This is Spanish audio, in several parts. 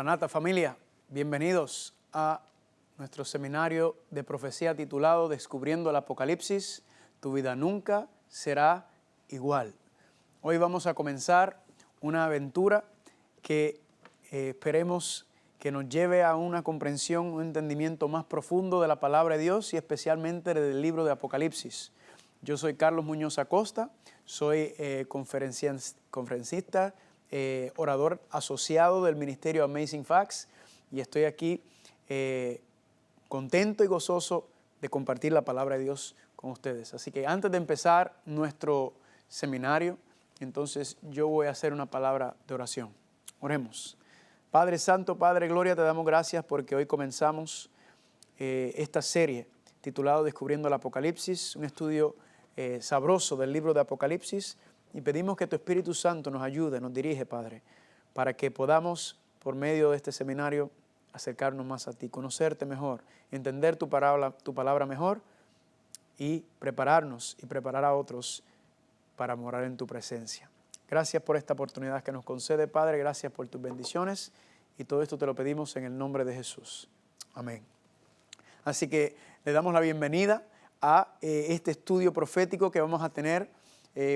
Maranata familia, bienvenidos a nuestro seminario de profecía titulado Descubriendo el Apocalipsis, tu vida nunca será igual. Hoy vamos a comenzar una aventura que esperemos que nos lleve a una comprensión, un entendimiento más profundo de la palabra de Dios y especialmente del libro de Apocalipsis. Yo soy Carlos Muñoz Acosta, soy conferencista, orador asociado del ministerio Amazing Facts y estoy aquí contento y gozoso de compartir la palabra de Dios con ustedes. Así que antes de empezar nuestro seminario, entonces yo voy a hacer una palabra de oración. Oremos. Padre Santo, Padre Gloria, te damos gracias porque hoy comenzamos esta serie titulado Descubriendo el Apocalipsis, un estudio sabroso del libro de Apocalipsis, y pedimos que tu Espíritu Santo nos ayude, nos dirige, Padre, para que podamos, por medio de este seminario, acercarnos más a ti, conocerte mejor, entender tu palabra mejor y prepararnos y preparar a otros para morar en tu presencia. Gracias por esta oportunidad que nos concede, Padre, gracias por tus bendiciones y todo esto te lo pedimos en el nombre de Jesús. Amén. Así que le damos la bienvenida a este estudio profético que vamos a tener,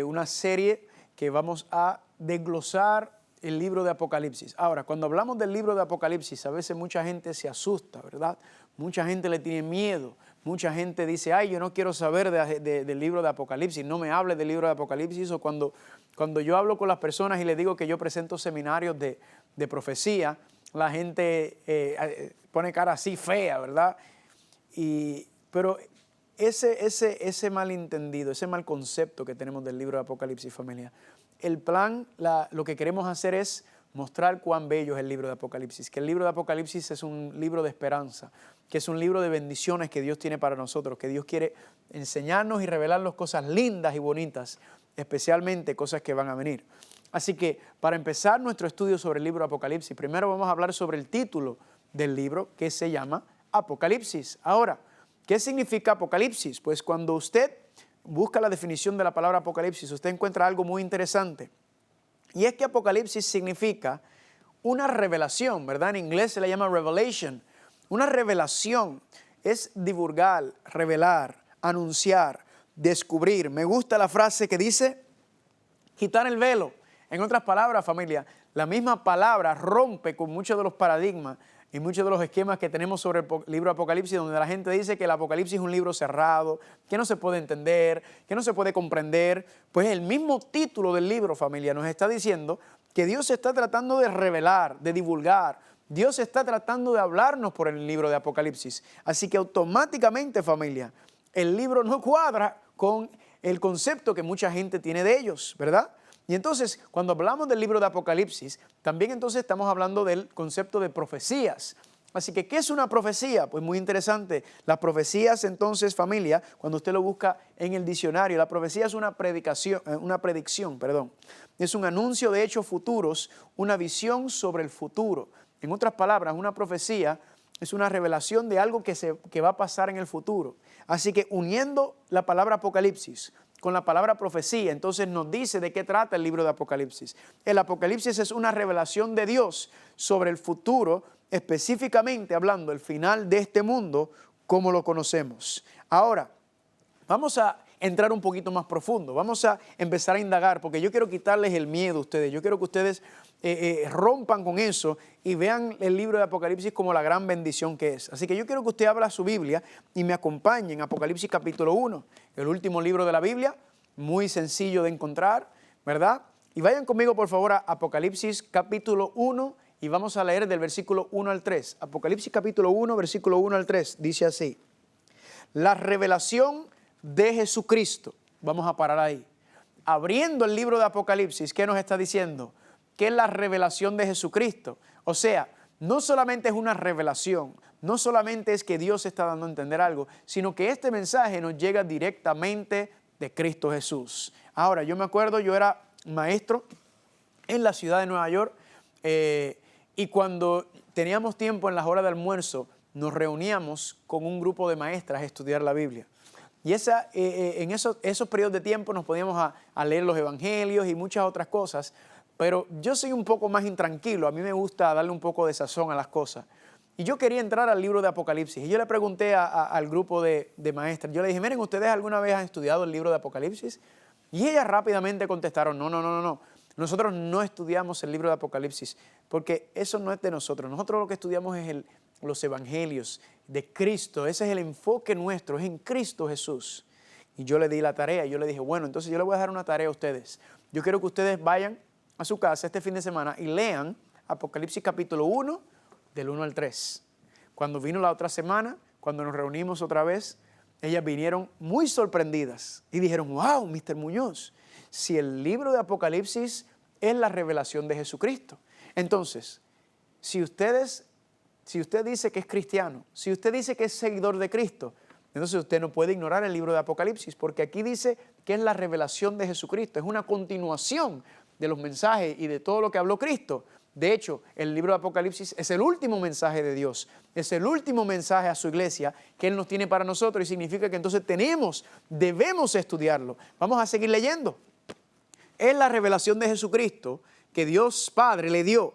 una serie que vamos a desglosar el libro de Apocalipsis. Ahora, cuando hablamos del libro de Apocalipsis, a veces mucha gente se asusta, ¿verdad? Mucha gente le tiene miedo, mucha gente dice, ay, yo no quiero saber del libro de Apocalipsis, no me hables del libro de Apocalipsis. O cuando yo hablo con las personas y les digo que yo presento seminarios de profecía, la gente pone cara así fea, ¿verdad? Pero ese malentendido, ese mal concepto que tenemos del libro de Apocalipsis, familia, el plan, lo que queremos hacer es mostrar cuán bello es el libro de Apocalipsis, que el libro de Apocalipsis es un libro de esperanza, que es un libro de bendiciones que Dios tiene para nosotros, que Dios quiere enseñarnos y revelarnos cosas lindas y bonitas, especialmente cosas que van a venir. Así que para empezar nuestro estudio sobre el libro de Apocalipsis, primero vamos a hablar sobre el título del libro, que se llama Apocalipsis. Ahora, ¿qué significa Apocalipsis? Pues cuando usted busca la definición de la palabra Apocalipsis, usted encuentra algo muy interesante. Y es que Apocalipsis significa una revelación, ¿verdad? En inglés se le llama revelation. Una revelación es divulgar, revelar, anunciar, descubrir. Me gusta la frase que dice, quitar el velo. En otras palabras, familia, la misma palabra rompe con muchos de los paradigmas y muchos de los esquemas que tenemos sobre el libro de Apocalipsis, donde la gente dice que el Apocalipsis es un libro cerrado, que no se puede entender, que no se puede comprender. Pues el mismo título del libro, familia, nos está diciendo que Dios está tratando de revelar, de divulgar. Dios está tratando de hablarnos por el libro de Apocalipsis. Así que automáticamente, familia, el libro no cuadra con el concepto que mucha gente tiene de ellos, ¿verdad? Y entonces, cuando hablamos del libro de Apocalipsis, también entonces estamos hablando del concepto de profecías. Así que, ¿qué es una profecía? Pues muy interesante. Las profecías, entonces, familia, cuando usted lo busca en el diccionario, la profecía es una predicción. Es un anuncio de hechos futuros, una visión sobre el futuro. En otras palabras, una profecía es una revelación de algo que va a pasar en el futuro. Así que, uniendo la palabra Apocalipsis con la palabra profecía, entonces nos dice de qué trata el libro de Apocalipsis. El Apocalipsis es una revelación de Dios sobre el futuro, específicamente hablando del final de este mundo como lo conocemos. Ahora, vamos a entrar un poquito más profundo, vamos a empezar a indagar, porque yo quiero quitarles el miedo a ustedes, yo quiero que ustedes rompan con eso y vean el libro de Apocalipsis como la gran bendición que es. Así que yo quiero que usted abra su Biblia y me acompañe en Apocalipsis capítulo 1, el último libro de la Biblia, muy sencillo de encontrar, ¿verdad? Y vayan conmigo por favor a Apocalipsis capítulo 1 y vamos a leer del versículo 1 al 3. Apocalipsis capítulo 1, versículo 1 al 3, dice así: la revelación de Jesucristo. Vamos a parar ahí. Abriendo el libro de Apocalipsis, ¿qué nos está diciendo? Que es la revelación de Jesucristo. O sea, no solamente es una revelación, no solamente es que Dios está dando a entender algo, sino que este mensaje nos llega directamente de Cristo Jesús. Ahora, yo me acuerdo, yo era maestro en la ciudad de Nueva York y cuando teníamos tiempo en las horas de almuerzo, nos reuníamos con un grupo de maestras a estudiar la Biblia. Y en esos periodos de tiempo nos poníamos a leer los evangelios y muchas otras cosas, pero yo soy un poco más intranquilo. A mí me gusta darle un poco de sazón a las cosas. Y yo quería entrar al libro de Apocalipsis. Y yo le pregunté al grupo de maestras, yo le dije, miren, ¿ustedes alguna vez han estudiado el libro de Apocalipsis? Y ellas rápidamente contestaron, no. Nosotros no estudiamos el libro de Apocalipsis, porque eso no es de nosotros. Nosotros lo que estudiamos es los evangelios de Cristo. Ese es el enfoque nuestro, es en Cristo Jesús. Y yo le di la tarea, yo le dije, bueno, entonces yo le voy a dar una tarea a ustedes. Yo quiero que ustedes vayan a su casa este fin de semana y lean Apocalipsis capítulo 1, del 1 al 3. Cuando vino la otra semana, cuando nos reunimos otra vez, ellas vinieron muy sorprendidas y dijeron, wow, Mr. Muñoz, si el libro de Apocalipsis es la revelación de Jesucristo. Entonces, si usted dice que es cristiano, si usted dice que es seguidor de Cristo, entonces usted no puede ignorar el libro de Apocalipsis, porque aquí dice que es la revelación de Jesucristo, es una continuación de los mensajes y de todo lo que habló Cristo. De hecho, el libro de Apocalipsis es el último mensaje de Dios, es el último mensaje a su iglesia que Él nos tiene para nosotros y significa que entonces debemos estudiarlo. Vamos a seguir leyendo. Es la revelación de Jesucristo que Dios Padre le dio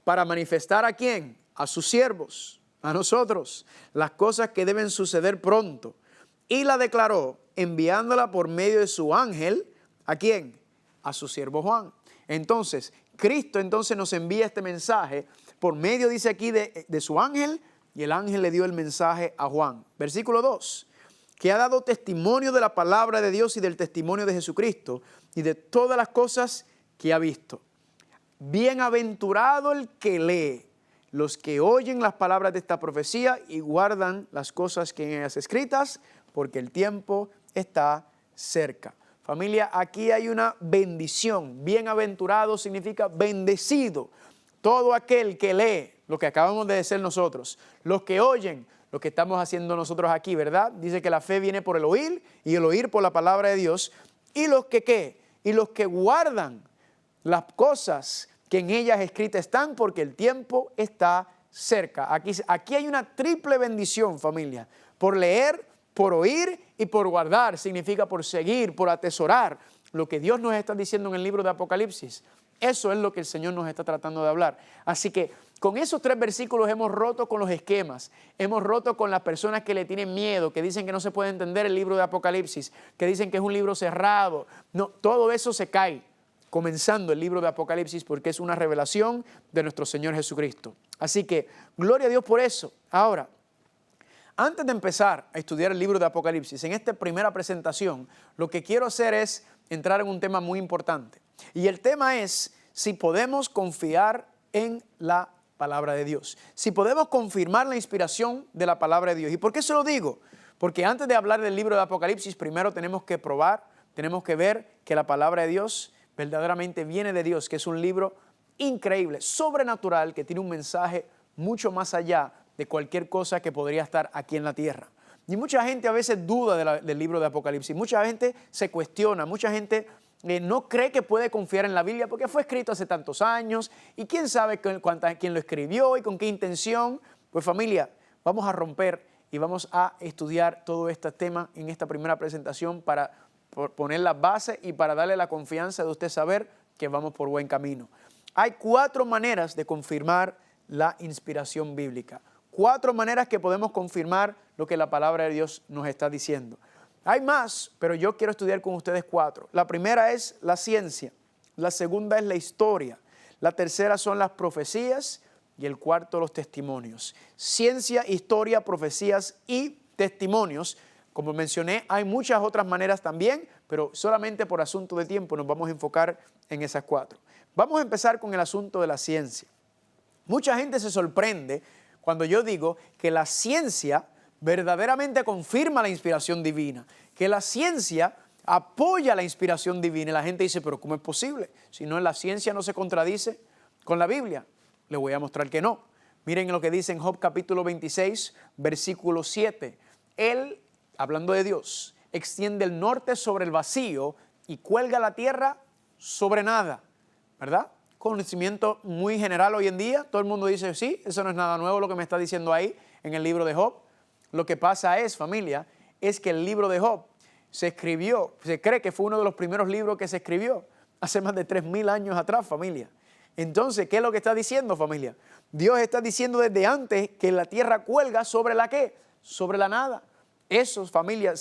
para manifestar ¿a quién? A sus siervos, a nosotros, las cosas que deben suceder pronto. Y la declaró enviándola por medio de su ángel, ¿a quién? A su siervo Juan. Entonces, Cristo entonces nos envía este mensaje por medio, dice aquí, de su ángel, y el ángel le dio el mensaje a Juan. Versículo 2, que ha dado testimonio de la palabra de Dios y del testimonio de Jesucristo y de todas las cosas que ha visto. Bienaventurado el que lee, los que oyen las palabras de esta profecía y guardan las cosas que en ellas escritas, porque el tiempo está cerca. Familia, aquí hay una bendición. Bienaventurado significa bendecido. Todo aquel que lee, lo que acabamos de decir nosotros, los que oyen, lo que estamos haciendo nosotros aquí, ¿verdad? Dice que la fe viene por el oír y el oír por la palabra de Dios. Y los que ¿qué? Y los que guardan las cosas que en ellas escritas están, porque el tiempo está cerca. Aquí hay una triple bendición, familia. Por leer, por oír y por guardar. Significa por seguir, por atesorar lo que Dios nos está diciendo en el libro de Apocalipsis. Eso es lo que el Señor nos está tratando de hablar. Así que con esos 3 versículos hemos roto con los esquemas, hemos roto con las personas que le tienen miedo, que dicen que no se puede entender el libro de Apocalipsis, que dicen que es un libro cerrado. No, todo eso se cae comenzando el libro de Apocalipsis, porque es una revelación de nuestro Señor Jesucristo. Así que gloria a Dios por eso. Ahora, antes de empezar a estudiar el libro de Apocalipsis, en esta primera presentación, lo que quiero hacer es entrar en un tema muy importante. Y el tema es si podemos confiar en la palabra de Dios. Si podemos confirmar la inspiración de la palabra de Dios. ¿Y por qué se lo digo? Porque antes de hablar del libro de Apocalipsis, primero tenemos que probar, tenemos que ver que la palabra de Dios verdaderamente viene de Dios, que es un libro increíble, sobrenatural, que tiene un mensaje mucho más allá de cualquier cosa que podría estar aquí en la tierra. Y mucha gente a veces duda del libro de Apocalipsis, mucha gente se cuestiona, mucha gente no cree que puede confiar en la Biblia porque fue escrito hace tantos años y quién sabe quién lo escribió y con qué intención. Pues familia, vamos a romper y vamos a estudiar todo este tema en esta primera presentación para poner las bases y para darle la confianza de usted saber que vamos por buen camino. Hay 4 maneras de confirmar la inspiración bíblica. 4 maneras que podemos confirmar lo que la palabra de Dios nos está diciendo. Hay más, pero yo quiero estudiar con ustedes 4. La primera es la ciencia, la segunda es la historia, la tercera son las profecías y el cuarto los testimonios. Ciencia, historia, profecías y testimonios. Como mencioné, hay muchas otras maneras también, pero solamente por asunto de tiempo nos vamos a enfocar en esas 4. Vamos a empezar con el asunto de la ciencia. Mucha gente se sorprende cuando yo digo que la ciencia verdaderamente confirma la inspiración divina, que la ciencia apoya la inspiración divina. Y la gente dice, pero ¿cómo es posible? Si no, la ciencia no se contradice con la Biblia. Le voy a mostrar que no. Miren lo que dice en Job capítulo 26, versículo 7. Él, hablando de Dios, extiende el norte sobre el vacío y cuelga la tierra sobre nada, ¿verdad? Conocimiento muy general hoy en día. Todo el mundo dice, sí, eso no es nada nuevo lo que me está diciendo ahí en el libro de Job. Lo que pasa es, familia, es que el libro de Job se escribió, se cree que fue uno de los primeros libros que se escribió hace más de 3.000 años atrás, familia. Entonces, ¿qué es lo que está diciendo, familia? Dios está diciendo desde antes que la tierra cuelga sobre la ¿qué? Sobre la nada. Eso, familia,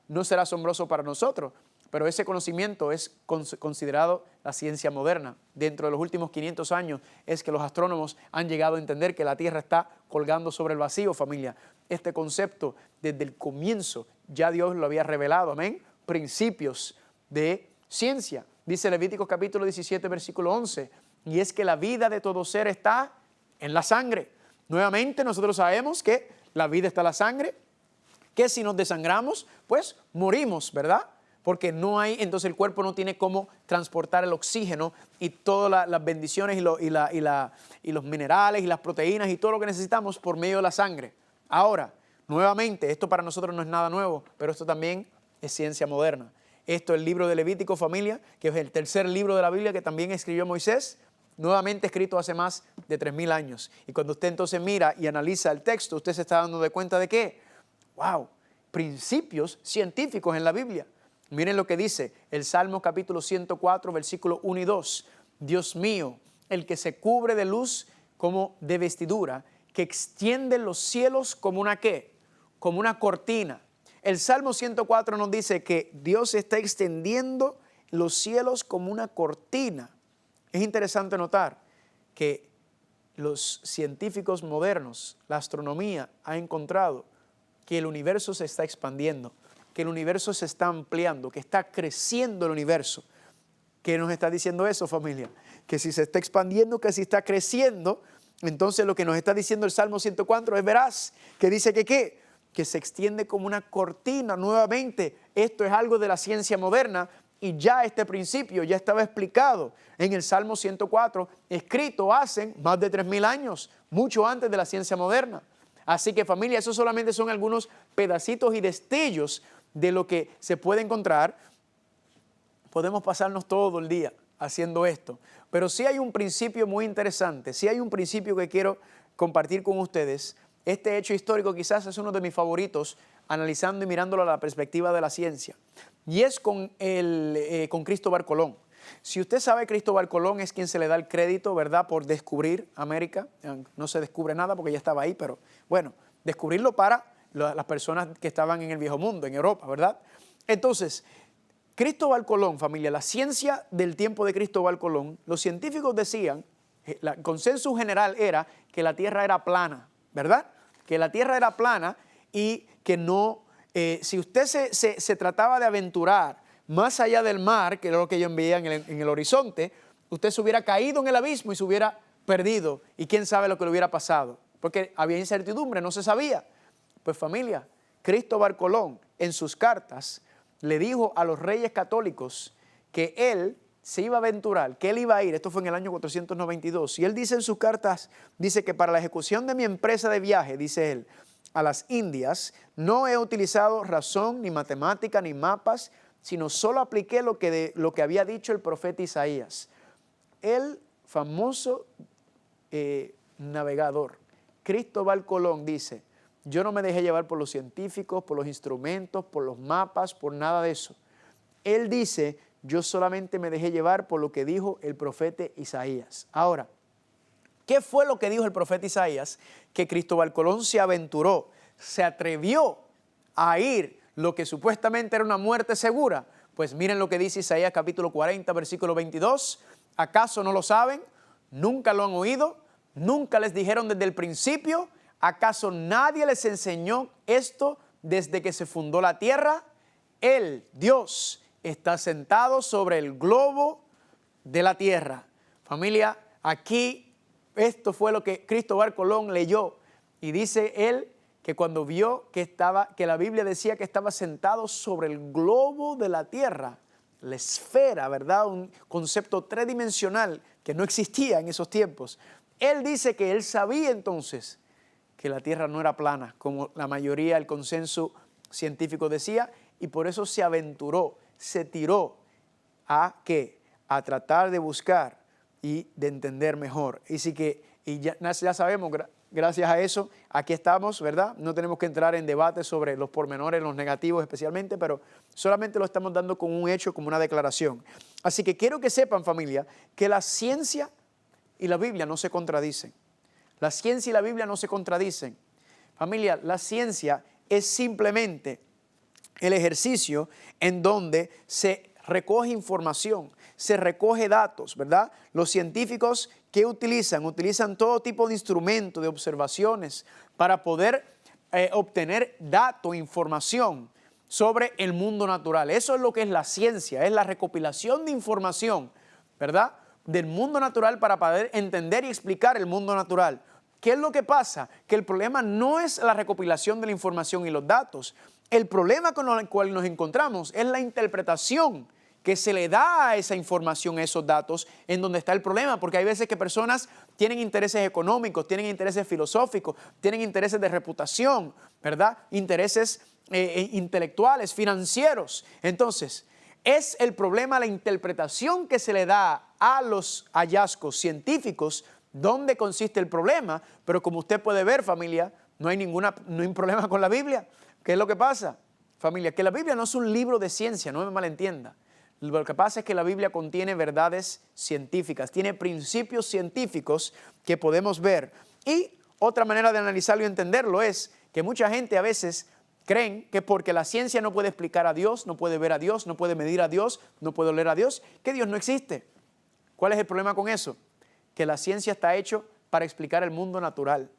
no será asombroso para nosotros, pero ese conocimiento es considerado la ciencia moderna. Dentro de los últimos 500 años es que los astrónomos han llegado a entender que la tierra está colgando sobre el vacío, familia. Este concepto desde el comienzo ya Dios lo había revelado, amén. Principios de ciencia. Dice Levíticos capítulo 17, versículo 11, y es que la vida de todo ser está en la sangre. Nuevamente nosotros sabemos que la vida está en la sangre, que si nos desangramos, pues morimos, ¿verdad? Porque entonces el cuerpo no tiene cómo transportar el oxígeno y todas las bendiciones y los minerales y las proteínas y todo lo que necesitamos por medio de la sangre. Ahora, nuevamente, esto para nosotros no es nada nuevo, pero esto también es ciencia moderna. Esto es el libro de Levítico, familia, que es el tercer libro de la Biblia que también escribió Moisés, nuevamente escrito hace más de 3.000 años. Y cuando usted entonces mira y analiza el texto, usted se está dando de cuenta de ¿qué? ¡Wow! Principios científicos en la Biblia. Miren lo que dice el Salmo capítulo 104, versículo 1 y 2. Dios mío, el que se cubre de luz como de vestidura, que extiende los cielos como una ¿qué? Como una cortina. El Salmo 104 nos dice que Dios está extendiendo los cielos como una cortina. Es interesante notar que los científicos modernos, la astronomía, ha encontrado que el universo se está expandiendo, que el universo se está ampliando, que está creciendo el universo. ¿Qué nos está diciendo eso, familia? Que si se está expandiendo, que si está creciendo, entonces lo que nos está diciendo el Salmo 104 es veraz, que dice que ¿qué? Que se extiende como una cortina nuevamente. Esto es algo de la ciencia moderna y ya este principio ya estaba explicado en el Salmo 104, escrito hace más de 3.000 años, mucho antes de la ciencia moderna. Así que familia, esos solamente son algunos pedacitos y destellos de lo que se puede encontrar. Podemos pasarnos todo el día haciendo esto, pero sí hay un principio muy interesante, sí hay un principio que quiero compartir con ustedes. Este hecho histórico quizás es uno de mis favoritos, analizando y mirándolo a la perspectiva de la ciencia, y es con Cristóbal Colón. Si usted sabe, Cristóbal Colón es quien se le da el crédito, ¿verdad?, por descubrir América. No se descubre nada porque ya estaba ahí, pero bueno, descubrirlo para las personas que estaban en el Viejo Mundo, en Europa, ¿verdad? Entonces, Cristóbal Colón, familia, la ciencia del tiempo de Cristóbal Colón, los científicos decían, el consenso general era que la Tierra era plana, ¿verdad? Que la Tierra era plana y que no, si usted se trataba de aventurar más allá del mar, que era lo que ellos veían en el horizonte, usted se hubiera caído en el abismo y se hubiera perdido. Y quién sabe lo que le hubiera pasado. Porque había incertidumbre, no se sabía. Pues familia, Cristóbal Colón en sus cartas le dijo a los reyes católicos que él se iba a aventurar, que él iba a ir. Esto fue en el año 492. Y él dice en sus cartas, dice que para la ejecución de mi empresa de viaje, dice él, a las Indias, no he utilizado razón, ni matemática, ni mapas, sino solo apliqué lo que había dicho el profeta Isaías. El famoso navegador Cristóbal Colón dice, yo no me dejé llevar por los científicos, por los instrumentos, por los mapas, por nada de eso. Él dice, yo solamente me dejé llevar por lo que dijo el profeta Isaías. Ahora, ¿qué fue lo que dijo el profeta Isaías? Que Cristóbal Colón se aventuró, se atrevió a ir lo que supuestamente era una muerte segura. Pues miren lo que dice Isaías capítulo 40, versículo 22. ¿Acaso no lo saben? ¿Nunca lo han oído? ¿Nunca les dijeron desde el principio? ¿Acaso nadie les enseñó esto desde que se fundó la tierra? Él, Dios, está sentado sobre el globo de la tierra. Familia, aquí esto fue lo que Cristóbal Colón leyó. Y dice él que cuando vio que la Biblia decía que estaba sentado sobre el globo de la tierra, la esfera, ¿verdad? Un concepto tridimensional que no existía en esos tiempos. Él dice que él sabía entonces que la tierra no era plana, como la mayoría del consenso científico decía, y por eso se aventuró, se tiró a ¿qué? A tratar de buscar y de entender mejor. Y ya sabemos, gracias a eso, aquí estamos, ¿verdad? No tenemos que entrar en debate sobre los pormenores, los negativos especialmente, pero solamente lo estamos dando como un hecho, como una declaración. Así que quiero que sepan, familia, que la ciencia y la Biblia no se contradicen. La ciencia y la Biblia no se contradicen. Familia, la ciencia es simplemente el ejercicio en donde se recoge información, se recoge datos, ¿verdad? Los científicos, ¿qué utilizan? Utilizan todo tipo de instrumentos, de observaciones para poder obtener datos, información sobre el mundo natural. Eso es lo que es la ciencia, es la recopilación de información, ¿verdad?, del mundo natural para poder entender y explicar el mundo natural. ¿Qué es lo que pasa? Que el problema no es la recopilación de la información y los datos. El problema con el cual nos encontramos es la interpretación que se le da a esa información, a esos datos, en donde está el problema, porque hay veces que personas tienen intereses económicos, tienen intereses filosóficos, tienen intereses de reputación, ¿verdad? Intereses intelectuales, financieros. Entonces, es el problema la interpretación que se le da a los hallazgos científicos, donde consiste el problema, pero como usted puede ver, familia, no hay un problema con la Biblia. ¿Qué es lo que pasa, familia? Que la Biblia no es un libro de ciencia, no me malentienda. Lo que pasa es que la Biblia contiene verdades científicas, tiene principios científicos que podemos ver. Y otra manera de analizarlo y entenderlo es que mucha gente a veces creen que porque la ciencia no puede explicar a Dios, no puede ver a Dios, no puede medir a Dios, no puede oler a Dios, que Dios no existe. ¿Cuál es el problema con eso? Que la ciencia está hecho para explicar el mundo natural.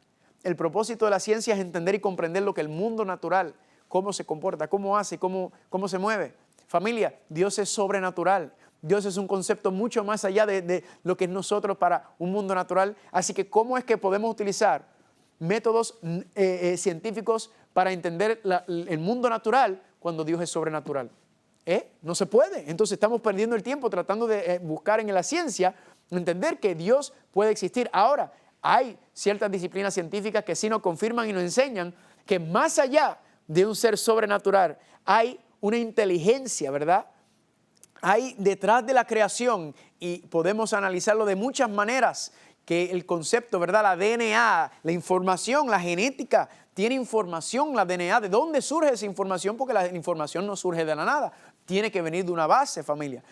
El propósito de la ciencia es entender y comprender lo que el mundo natural, cómo se comporta, cómo hace, cómo se mueve. Familia, Dios es sobrenatural. Dios es un concepto mucho más allá de lo que es nosotros para un mundo natural. Así que, ¿cómo es que podemos utilizar métodos científicos para entender el mundo natural cuando Dios es sobrenatural? No se puede. Entonces estamos perdiendo el tiempo tratando de buscar en la ciencia, entender que Dios puede existir. Ahora, hay ciertas disciplinas científicas que sí nos confirman y nos enseñan que más allá de un ser sobrenatural hay una inteligencia, ¿verdad? Hay detrás de la creación, y podemos analizarlo de muchas maneras, que el concepto, ¿verdad? La DNA, la información, la genética, tiene información, la DNA. ¿De dónde surge esa información? Porque la información no surge de la nada, tiene que venir de una base, familia.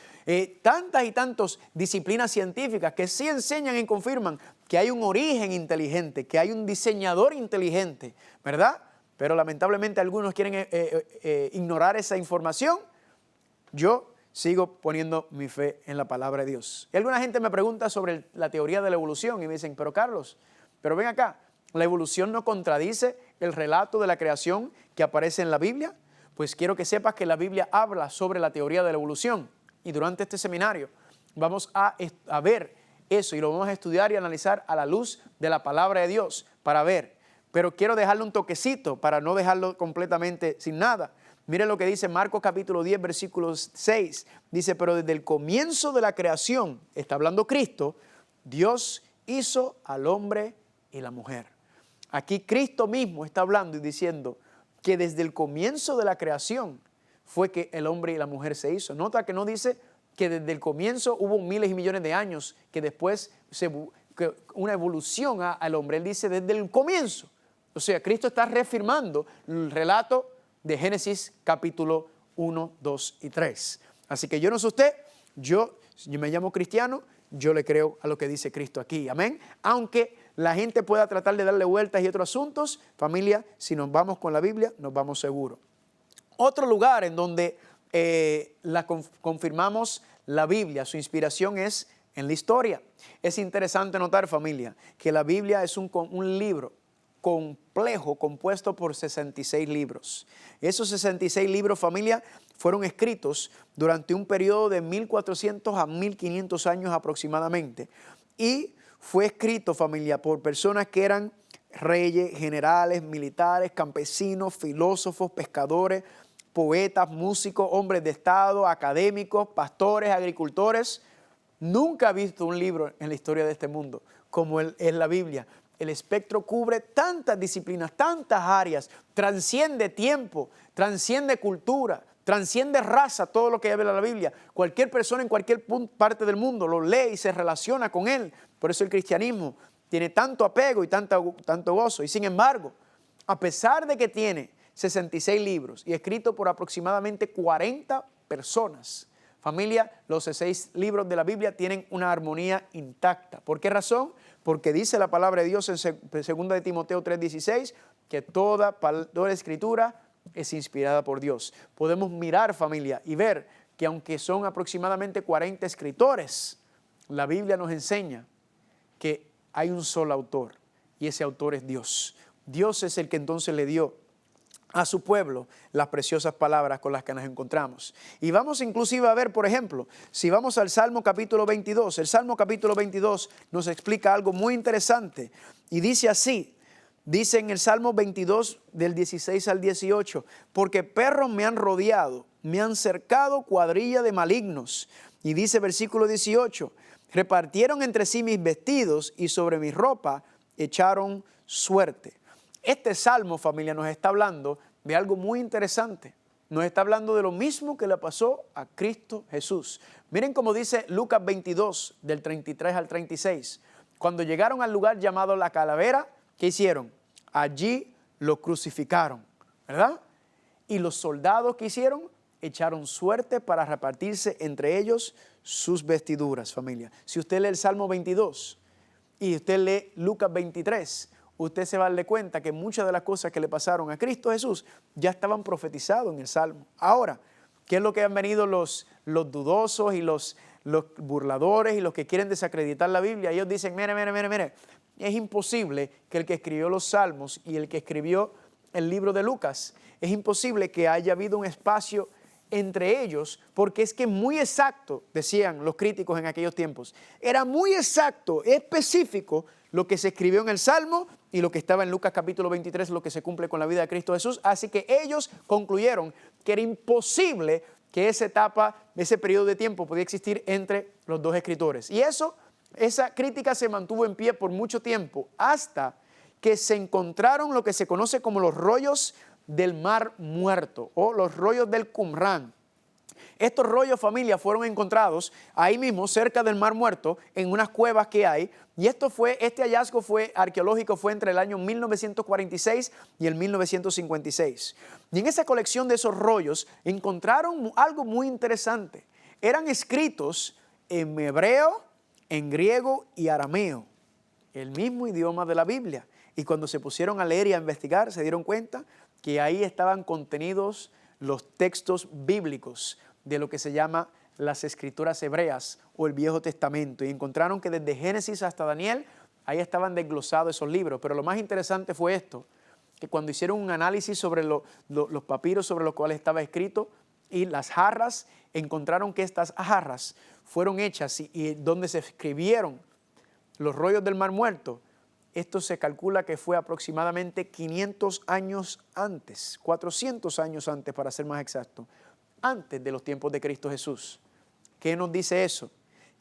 Tantas y tantas disciplinas científicas que sí enseñan y confirman que hay un origen inteligente, que hay un diseñador inteligente, ¿verdad? Pero lamentablemente algunos quieren ignorar esa información. Yo sigo poniendo mi fe en la palabra de Dios. Y alguna gente me pregunta sobre la teoría de la evolución y me dicen, pero Carlos, pero ven acá, ¿la evolución no contradice el relato de la creación que aparece en la Biblia? Pues quiero que sepas que la Biblia habla sobre la teoría de la evolución, y durante este seminario vamos a ver eso y lo vamos a estudiar y analizar a la luz de la palabra de Dios para ver. Pero quiero dejarle un toquecito para no dejarlo completamente sin nada. Mire lo que dice Marcos capítulo 10, versículo 6. Dice, pero desde el comienzo de la creación, está hablando Cristo, Dios hizo al hombre y la mujer. Aquí Cristo mismo está hablando y diciendo que desde el comienzo de la creación fue que el hombre y la mujer se hizo. Nota que no dice que desde el comienzo hubo miles y millones de años, que después una evolución al hombre. Él dice desde el comienzo. O sea, Cristo está reafirmando el relato de Génesis capítulo 1, 2 y 3. Así que yo no sé usted, yo me llamo cristiano, yo le creo a lo que dice Cristo aquí, amén. Aunque la gente pueda tratar de darle vueltas y otros asuntos, familia, si nos vamos con la Biblia, nos vamos seguros. Otro lugar en donde confirmamos la Biblia, su inspiración es en la historia. Es interesante notar, familia, que la Biblia es un libro complejo, compuesto por 66 libros. Esos 66 libros, familia, fueron escritos durante un periodo de 1400 a 1500 años aproximadamente. Y fue escrito, familia, por personas que eran reyes, generales, militares, campesinos, filósofos, pescadores, poetas, músicos, hombres de estado, académicos, pastores, agricultores. Nunca he visto un libro en la historia de este mundo como es la Biblia. El espectro cubre tantas disciplinas, tantas áreas, trasciende tiempo, trasciende cultura, trasciende raza, todo lo que habla la Biblia. Cualquier persona en cualquier parte del mundo lo lee y se relaciona con él. Por eso el cristianismo tiene tanto apego y tanto gozo. Y sin embargo, a pesar de que tiene 66 libros y escrito por aproximadamente 40 personas, Familia, los 6 libros de la Biblia tienen una armonía intacta. ¿Por qué razón? Porque dice la palabra de Dios en 2 de Timoteo 3:16 que toda escritura es inspirada por Dios. Podemos mirar, familia, y ver que aunque son aproximadamente 40 escritores, la Biblia nos enseña que hay un solo autor y ese autor es Dios. Dios es el que entonces le dio a su pueblo las preciosas palabras con las que nos encontramos. Y vamos inclusive a ver, por ejemplo, si vamos al Salmo capítulo 22, el Salmo capítulo 22 nos explica algo muy interesante y dice así, dice en el Salmo 22 del 16 al 18, porque perros me han rodeado, me han cercado cuadrilla de malignos. Y dice versículo 18, repartieron entre sí mis vestidos y sobre mi ropa echaron suerte. Este salmo, familia, nos está hablando de algo muy interesante. Nos está hablando de lo mismo que le pasó a Cristo Jesús. Miren cómo dice Lucas 22, del 33 al 36. Cuando llegaron al lugar llamado la calavera, ¿qué hicieron? Allí lo crucificaron, ¿verdad? Y los soldados, ¿qué hicieron? Echaron suerte para repartirse entre ellos sus vestiduras, familia. Si usted lee el Salmo 22 y usted lee Lucas 23, usted se va a darle cuenta que muchas de las cosas que le pasaron a Cristo Jesús ya estaban profetizadas en el Salmo. Ahora, ¿qué es lo que han venido los dudosos y los burladores y los que quieren desacreditar la Biblia? Ellos dicen, mire, es imposible que el que escribió los Salmos y el que escribió el libro de Lucas, es imposible que haya habido un espacio entre ellos, porque es que muy exacto, decían los críticos en aquellos tiempos, era muy exacto, específico lo que se escribió en el Salmo y lo que estaba en Lucas capítulo 23, lo que se cumple con la vida de Cristo Jesús. Así que ellos concluyeron que era imposible que esa etapa, ese periodo de tiempo podía existir entre los dos escritores. Y esa crítica se mantuvo en pie por mucho tiempo, hasta que se encontraron lo que se conoce como los rollos del Mar Muerto o los rollos del Qumrán. Estos rollos, familia, fueron encontrados ahí mismo, cerca del Mar Muerto, en unas cuevas que hay. Y este hallazgo arqueológico fue entre el año 1946 y el 1956. Y en esa colección de esos rollos encontraron algo muy interesante. Eran escritos en hebreo, en griego y arameo, el mismo idioma de la Biblia. Y cuando se pusieron a leer y a investigar, se dieron cuenta que ahí estaban contenidos los textos bíblicos de lo que se llama las escrituras hebreas o el Viejo Testamento. Y encontraron que desde Génesis hasta Daniel, ahí estaban desglosados esos libros. Pero lo más interesante fue esto, que cuando hicieron un análisis sobre los papiros sobre los cuales estaba escrito y las jarras, encontraron que estas jarras fueron hechas y donde se escribieron los rollos del Mar Muerto. Esto se calcula que fue aproximadamente 500 años antes, 400 años antes para ser más exacto, antes de los tiempos de Cristo Jesús. ¿Qué nos dice eso?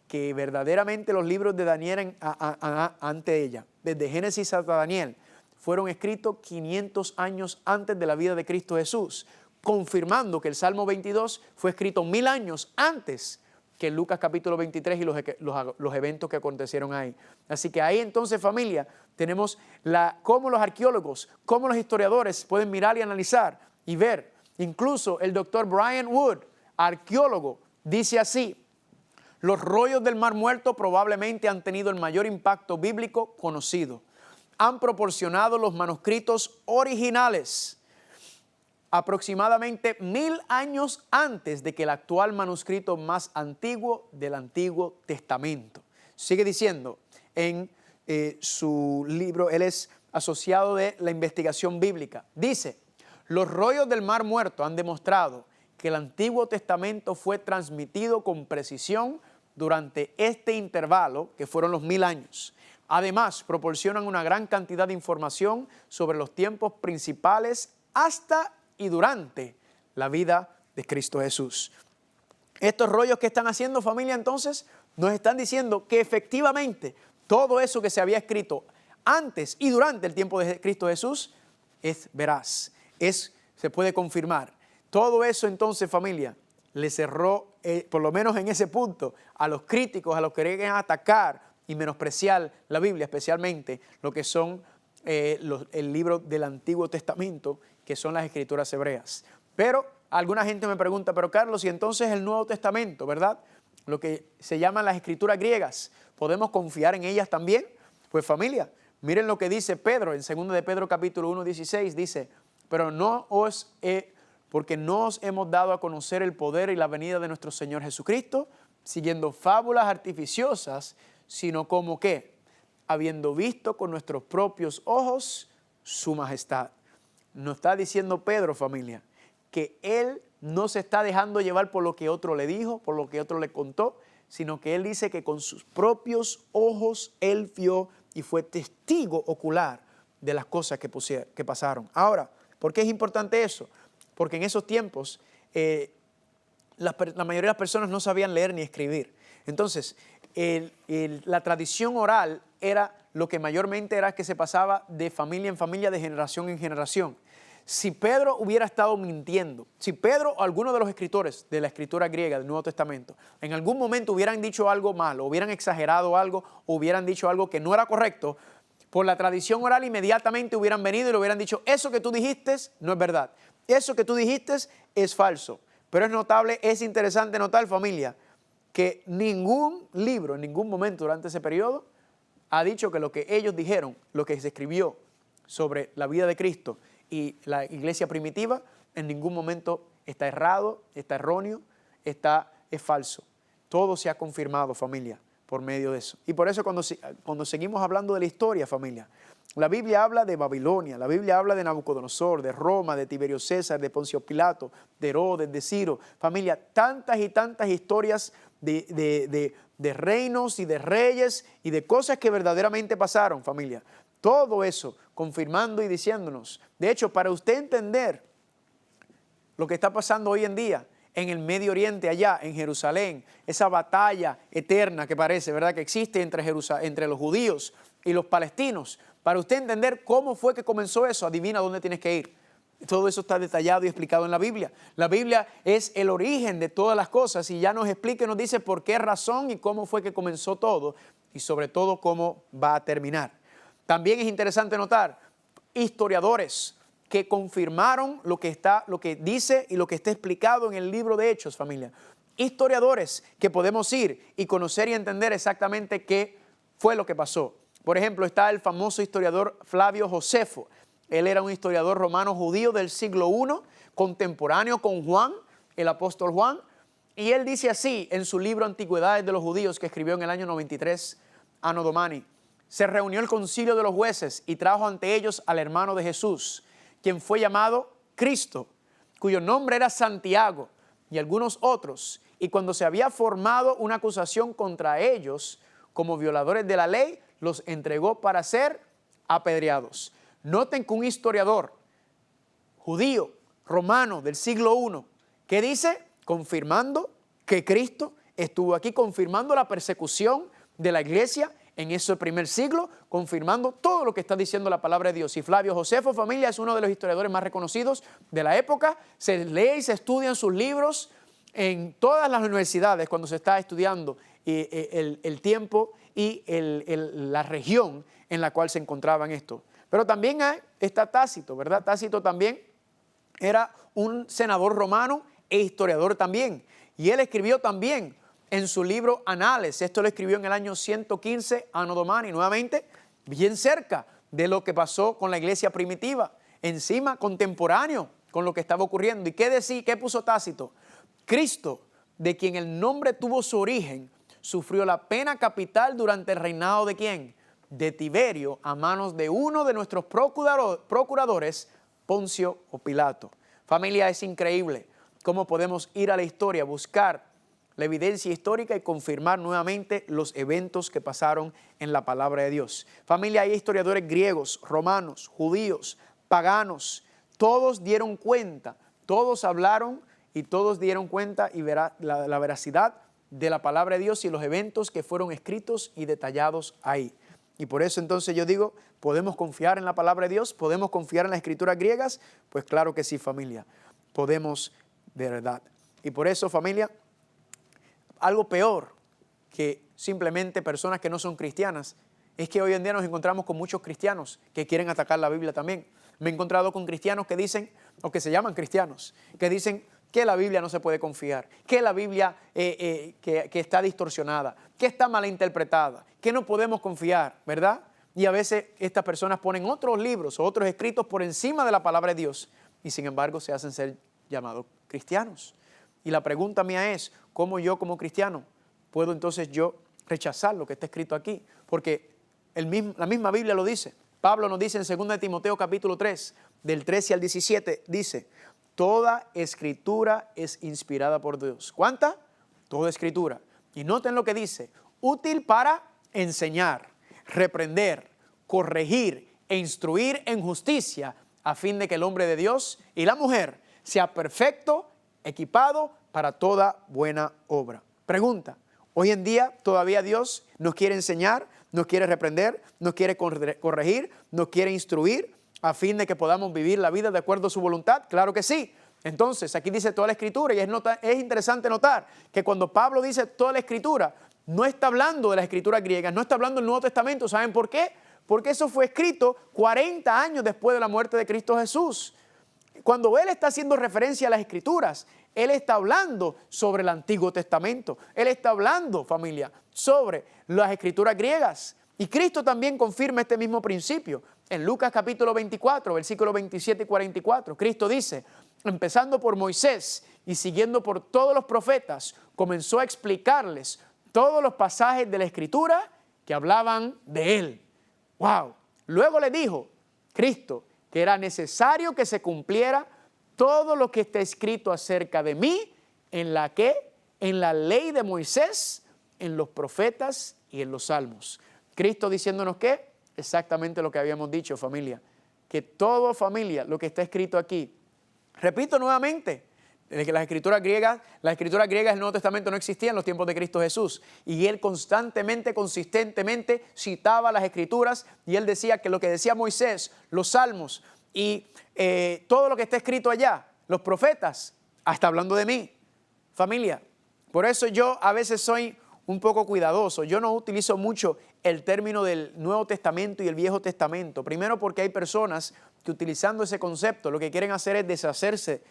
Que verdaderamente los libros de Daniel ante ella, desde Génesis hasta Daniel, fueron escritos 500 años antes de la vida de Cristo Jesús, confirmando que el Salmo 22 fue escrito 1000 años antes que Lucas capítulo 23 y los eventos que acontecieron ahí. Así que ahí entonces, familia, tenemos cómo los arqueólogos, cómo los historiadores pueden mirar y analizar y ver. Incluso el doctor Brian Wood, arqueólogo, dice así: los rollos del Mar Muerto probablemente han tenido el mayor impacto bíblico conocido. Han proporcionado los manuscritos originales aproximadamente 1000 años antes de que el actual manuscrito más antiguo del Antiguo Testamento. Sigue diciendo en su libro, él es asociado de la investigación bíblica. Dice, los rollos del Mar Muerto han demostrado que el Antiguo Testamento fue transmitido con precisión durante este intervalo, que fueron los 1000 años. Además, proporcionan una gran cantidad de información sobre los tiempos principales hasta y durante la vida de Cristo Jesús. Estos rollos que están haciendo, familia, entonces, nos están diciendo que efectivamente todo eso que se había escrito antes y durante el tiempo de Cristo Jesús es veraz, se puede confirmar. Todo eso entonces, familia, le cerró, por lo menos en ese punto, a los críticos, a los que querían atacar y menospreciar la Biblia, especialmente lo que son el libro del Antiguo Testamento, que son las escrituras hebreas. Pero alguna gente me pregunta, pero Carlos, y entonces el Nuevo Testamento, ¿verdad? Lo que se llaman las escrituras griegas, ¿podemos confiar en ellas también? Pues familia, miren lo que dice Pedro en 2 de Pedro capítulo 1, 16, dice, pero porque no os hemos dado a conocer el poder y la venida de nuestro Señor Jesucristo, siguiendo fábulas artificiosas, sino como que, habiendo visto con nuestros propios ojos su majestad. Nos está diciendo Pedro, familia, que él no se está dejando llevar por lo que otro le dijo, por lo que otro le contó, sino que él dice que con sus propios ojos él vio y fue testigo ocular de las cosas que pasaron. Ahora, ¿por qué es importante eso? Porque en esos tiempos la mayoría de las personas no sabían leer ni escribir. Entonces, la tradición oral era lo que mayormente era que se pasaba de familia en familia, de generación en generación. Si Pedro hubiera estado mintiendo, si Pedro o alguno de los escritores de la escritura griega del Nuevo Testamento en algún momento hubieran dicho algo malo, hubieran exagerado algo, hubieran dicho algo que no era correcto, por la tradición oral inmediatamente hubieran venido y le hubieran dicho, eso que tú dijiste no es verdad, eso que tú dijiste es falso. Pero es notable, es interesante notar, familia, que ningún libro en ningún momento durante ese periodo ha dicho que lo que ellos dijeron, lo que se escribió sobre la vida de Cristo y la iglesia primitiva, en ningún momento está errado, está erróneo, es falso. Todo se ha confirmado, familia, por medio de eso. Y por eso cuando seguimos hablando de la historia, familia, la Biblia habla de Babilonia, la Biblia habla de Nabucodonosor, de Roma, de Tiberio César, de Poncio Pilato, de Herodes, de Ciro. Familia, tantas y tantas historias de reinos y de reyes y de cosas que verdaderamente pasaron, familia. Todo eso confirmando y diciéndonos. De hecho, para usted entender lo que está pasando hoy en día en el Medio Oriente, allá en Jerusalén, esa batalla eterna que parece, ¿verdad?, que existe entre los judíos y los palestinos. Para usted entender cómo fue que comenzó eso, adivina dónde tienes que ir. Todo eso está detallado y explicado en la Biblia. La Biblia es el origen de todas las cosas y ya nos explica y nos dice por qué razón y cómo fue que comenzó todo y sobre todo cómo va a terminar. También es interesante notar historiadores que confirmaron lo que dice y lo que está explicado en el libro de Hechos, familia. Historiadores que podemos ir y conocer y entender exactamente qué fue lo que pasó. Por ejemplo, está el famoso historiador Flavio Josefo. Él era un historiador romano judío del siglo I, contemporáneo con Juan, el apóstol Juan. Y él dice así en su libro Antigüedades de los Judíos, que escribió en el año 93, Anno Domini. Se reunió el concilio de los jueces y trajo ante ellos al hermano de Jesús, quien fue llamado Cristo, cuyo nombre era Santiago, y algunos otros. Y cuando se había formado una acusación contra ellos, como violadores de la ley, los entregó para ser apedreados. Noten que un historiador judío, romano del siglo I, ¿qué dice? Confirmando que Cristo estuvo aquí, confirmando la persecución de la iglesia en ese primer siglo, confirmando todo lo que está diciendo la palabra de Dios. Y Flavio Josefo, familia, es uno de los historiadores más reconocidos de la época. Se lee y se estudian sus libros en todas las universidades cuando se está estudiando el tiempo y la región en la cual se encontraban estos. Pero también está Tácito, ¿verdad? Tácito también era un senador romano e historiador también. Y él escribió también en su libro Anales, esto lo escribió en el año 115, Anno Domini, nuevamente, bien cerca de lo que pasó con la iglesia primitiva, encima contemporáneo con lo que estaba ocurriendo. ¿Y qué decía? ¿Qué puso Tácito? Cristo, de quien el nombre tuvo su origen, sufrió la pena capital durante el reinado ¿de quién? De Tiberio, a manos de uno de nuestros procuradores, Poncio o Pilato. Familia, es increíble cómo podemos ir a la historia, buscar la evidencia histórica y confirmar nuevamente los eventos que pasaron en la palabra de Dios. Familia, hay historiadores griegos, romanos, judíos, paganos, todos dieron cuenta, todos hablaron y todos dieron cuenta y la veracidad de la palabra de Dios y los eventos que fueron escritos y detallados ahí. Y por eso entonces yo digo, ¿podemos confiar en la palabra de Dios? ¿Podemos confiar en las escrituras griegas? Pues claro que sí, familia, podemos de verdad. Y por eso, familia, algo peor que simplemente personas que no son cristianas es que hoy en día nos encontramos con muchos cristianos que quieren atacar la Biblia también. Me he encontrado con cristianos que dicen, o que se llaman cristianos, que dicen, que la Biblia no se puede confiar, que la Biblia que está distorsionada, que está mal interpretada, que no podemos confiar, ¿verdad? Y a veces estas personas ponen otros libros o otros escritos por encima de la palabra de Dios y sin embargo se hacen ser llamados cristianos. Y la pregunta mía es, ¿cómo yo como cristiano puedo entonces yo rechazar lo que está escrito aquí? Porque la misma Biblia lo dice. Pablo nos dice en 2 de Timoteo capítulo 3, del 13 al 17, dice, toda escritura es inspirada por Dios. ¿Cuánta? Toda escritura. Y noten lo que dice, útil para enseñar, reprender, corregir e instruir en justicia, a fin de que el hombre de Dios y la mujer sea perfecto, equipado para toda buena obra. Pregunta, hoy en día todavía Dios nos quiere enseñar, nos quiere reprender, nos quiere corregir, nos quiere instruir, a fin de que podamos vivir la vida de acuerdo a su voluntad. Claro que sí. Entonces, aquí dice toda la Escritura, y es interesante notar que cuando Pablo dice toda la Escritura, no está hablando de las Escrituras griegas, no está hablando del Nuevo Testamento. ¿Saben por qué? Porque eso fue escrito 40 años después de la muerte de Cristo Jesús. Cuando él está haciendo referencia a las Escrituras, él está hablando sobre el Antiguo Testamento. Él está hablando, familia, sobre las Escrituras griegas. Y Cristo también confirma este mismo principio. En Lucas capítulo 24, versículos 27 y 44, Cristo dice, empezando por Moisés y siguiendo por todos los profetas, comenzó a explicarles todos los pasajes de la Escritura que hablaban de él. ¡Wow! Luego le dijo, Cristo, que era necesario que se cumpliera todo lo que está escrito acerca de mí, en la ley de Moisés, en los profetas y en los salmos. Cristo diciéndonos que exactamente lo que habíamos dicho, familia, que todo, familia, lo que está escrito aquí. Repito nuevamente, desde que las escrituras griegas del Nuevo Testamento no existían en los tiempos de Cristo Jesús. Y él constantemente, consistentemente citaba las escrituras y él decía que lo que decía Moisés, los salmos y todo lo que está escrito allá, los profetas, hasta hablando de mí. Familia, por eso yo a veces soy un poco cuidadoso. Yo no utilizo mucho el término del Nuevo Testamento y el Viejo Testamento. Primero porque hay personas que utilizando ese concepto lo que quieren hacer es deshacerse